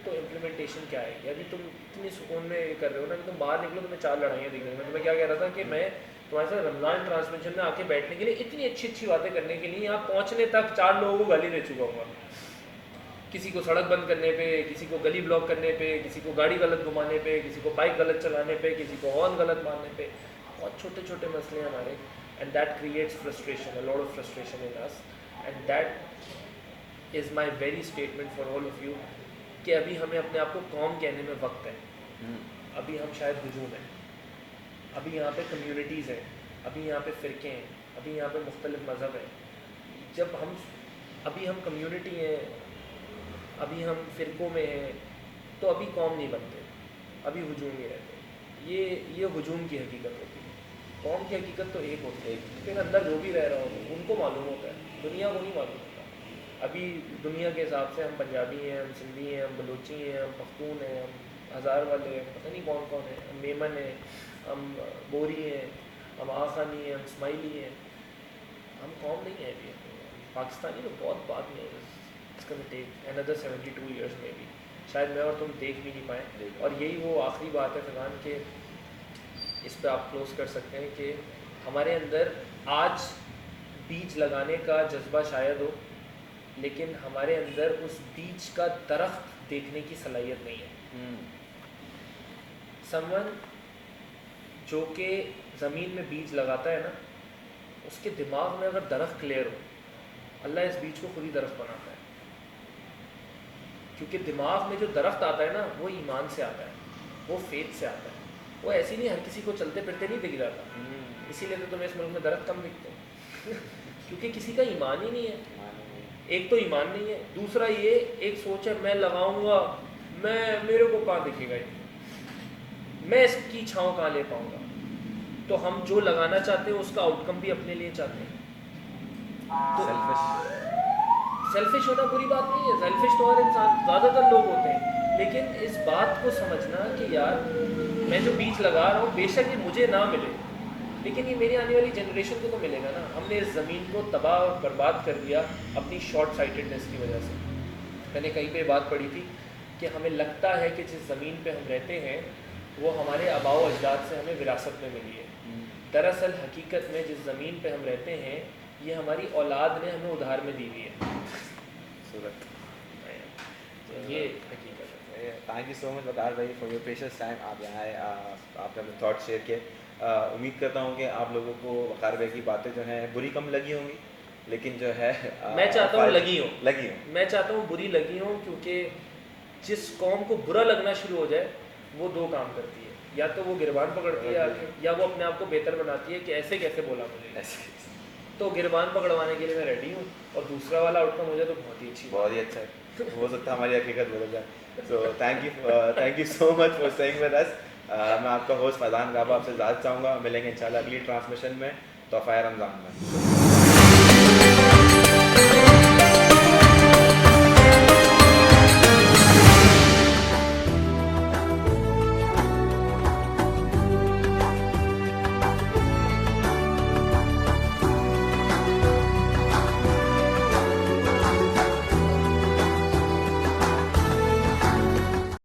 تو امپلیمنٹیشن کیا ہے؟ ابھی تم اتنی سکون میں کر رہے ہو نا کہ تم باہر نکلو تمہیں 4 لڑائیاں دکھ رہی ہیں. میں تمہیں کیا کہہ رہا تھا کہ میں تمہارے ساتھ رمضان ٹرانسمیشن میں آ کے بیٹھنے کے لیے اتنی اچھی اچھی باتیں کرنے کے لیے یہاں پہنچنے تک 4 لوگوں کو گالی دے چکا ہوں گا. کسی کو سڑک بند کرنے پہ, کسی کو گلی بلاک کرنے پہ, کسی کو گاڑی غلط گھمانے پہ, کسی کو بائک غلط چلانے پہ, کسی کو ہارن غلط مارنے پہ. بہت چھوٹے چھوٹے مسئلے ہیں ہمارے. And that creates frustration, a lot of frustration in us. And that is my very statement for all of you کہ ابھی ہمیں اپنے آپ کو قوم کہنے میں وقت ہے. ابھی ہم شاید ہجوم ہیں, ابھی یہاں پہ کمیونٹیز ہیں, ابھی یہاں پہ فرقے ہیں, ابھی یہاں پہ مختلف مذہب ہیں. جب ابھی ہم کمیونٹی ہیں, ابھی ہم فرقوں میں ہیں, تو ابھی قوم نہیں بنتے, ابھی ہجوم ہی رہتے. یہ ہجوم کی حقیقت ہوتی ہے. قوم کی حقیقت تو ایک ہوتی ہے, لیکن اندر جو بھی رہ رہا ہو ان کو معلوم ہوتا ہے, دنیا کو نہیں معلوم ہوتا. ابھی دنیا کے حساب سے ہم پنجابی ہیں, ہم سندھی ہیں, ہم بلوچی ہیں, ہم پختون ہیں, ہم ہزار والے ہیں, پتہ نہیں کون کون ہیں, ہم میمن ہیں, ہم بوری ہیں, ہم آخانی ہیں, ہم اسماعیلی ہیں. ہم قوم نہیں ہیں ابھی. پاکستانی تو بہت بعد میں ہے. It's going to take another 72 years maybe. شاید میں اور تم دیکھ بھی نہیں پائیں. اور یہی وہ آخری بات ہے فیضان کہ اس پہ آپ کلوز کر سکتے ہیں کہ ہمارے اندر آج بیج لگانے کا جذبہ شاید ہو, لیکن ہمارے اندر اس بیج کا درخت دیکھنے کی صلاحیت نہیں ہے. سمون جو کہ زمین میں بیج لگاتا ہے نا, اس کے دماغ میں اگر درخت کلیئر ہو, اللہ اس بیج کو خود ہی درخت بناتا ہے. کیونکہ دماغ میں جو درخت آتا ہے نا وہ ایمان سے آتا ہے, وہ فیتھ سے آتا ہے. وہ ایسی نہیں ہر کسی کو چلتے پھرتے نہیں دکھ جاتا. اسی لیے تو تمہیں اس ملک میں درخت کم دکھتے ہیں کیونکہ کسی کا ایمان ہی نہیں ہے. ایک تو ایمان نہیں ہے, دوسرا یہ ایک سوچ ہے میں لگاؤں گا, میرے کو کہاں دکھے گا, میں اس کی چھاؤں کہاں لے پاؤں گا. تو ہم جو لگانا چاہتے ہیں اس کا آؤٹ کم بھی اپنے لیے چاہتے ہیں. سیلفش ہونا بری بات نہیں ہے, سیلفش تو ہر انسان, زیادہ تر لوگ ہوتے ہیں. لیکن اس بات کو سمجھنا کہ یار میں جو بیج لگا رہا ہوں بے شک یہ مجھے نہ ملے, لیکن یہ میری آنے والی جنریشن کو تو ملے گا نا. ہم نے اس زمین کو تباہ اور برباد کر دیا اپنی شارٹ سائٹڈنیس کی وجہ سے. میں نے کہیں پہ بات پڑھی تھی کہ ہمیں لگتا ہے کہ جس زمین پہ ہم رہتے ہیں وہ ہمارے آباء و اجداد سے ہمیں وراثت میں ملی ہے. دراصل حقیقت میں جس زمین پہ ہم رہتے ہیں یہ ہماری اولاد نے ہمیں ادھار میں دی ہوئی ہے. یہ حقیقت ہے. تھینک یو سو مچ وقار بھائی فار یور پریشیس ٹائم. آپ یہاں آئے, آپ نے اپنے تھاٹ شیئر کیے. امید کرتا ہوں کہ آپ لوگوں کو وقار بھائی کی باتیں جو ہیں بری کم لگی ہوں گی, لیکن جو ہے میں چاہتا ہوں لگی ہوں, میں چاہتا ہوں بری لگی ہوں. کیونکہ جس قوم کو برا لگنا شروع ہو جائے وہ 2 کام کرتی ہے, یا تو وہ گربان پکڑتی ہے یا وہ اپنے آپ کو بہتر بناتی ہے کہ ایسے کیسے بولا مجھے. تو گربان پکڑوانے کے لیے میں ریڈی ہوں, اور دوسرا والا آؤٹ کم ہو جائے تو بہت ہی اچھا ہے. ہو سکتا ہے ہماری حقیقت بدل جائے. So thank you so much for staying with us. میں آپ کا ہوسٹ فیضان غابہ آپ سے اجازت چاہوں گا. ملیں گے انشاءاللہ اگلی ٹرانسمیشن میں تحفہ رمضان میں.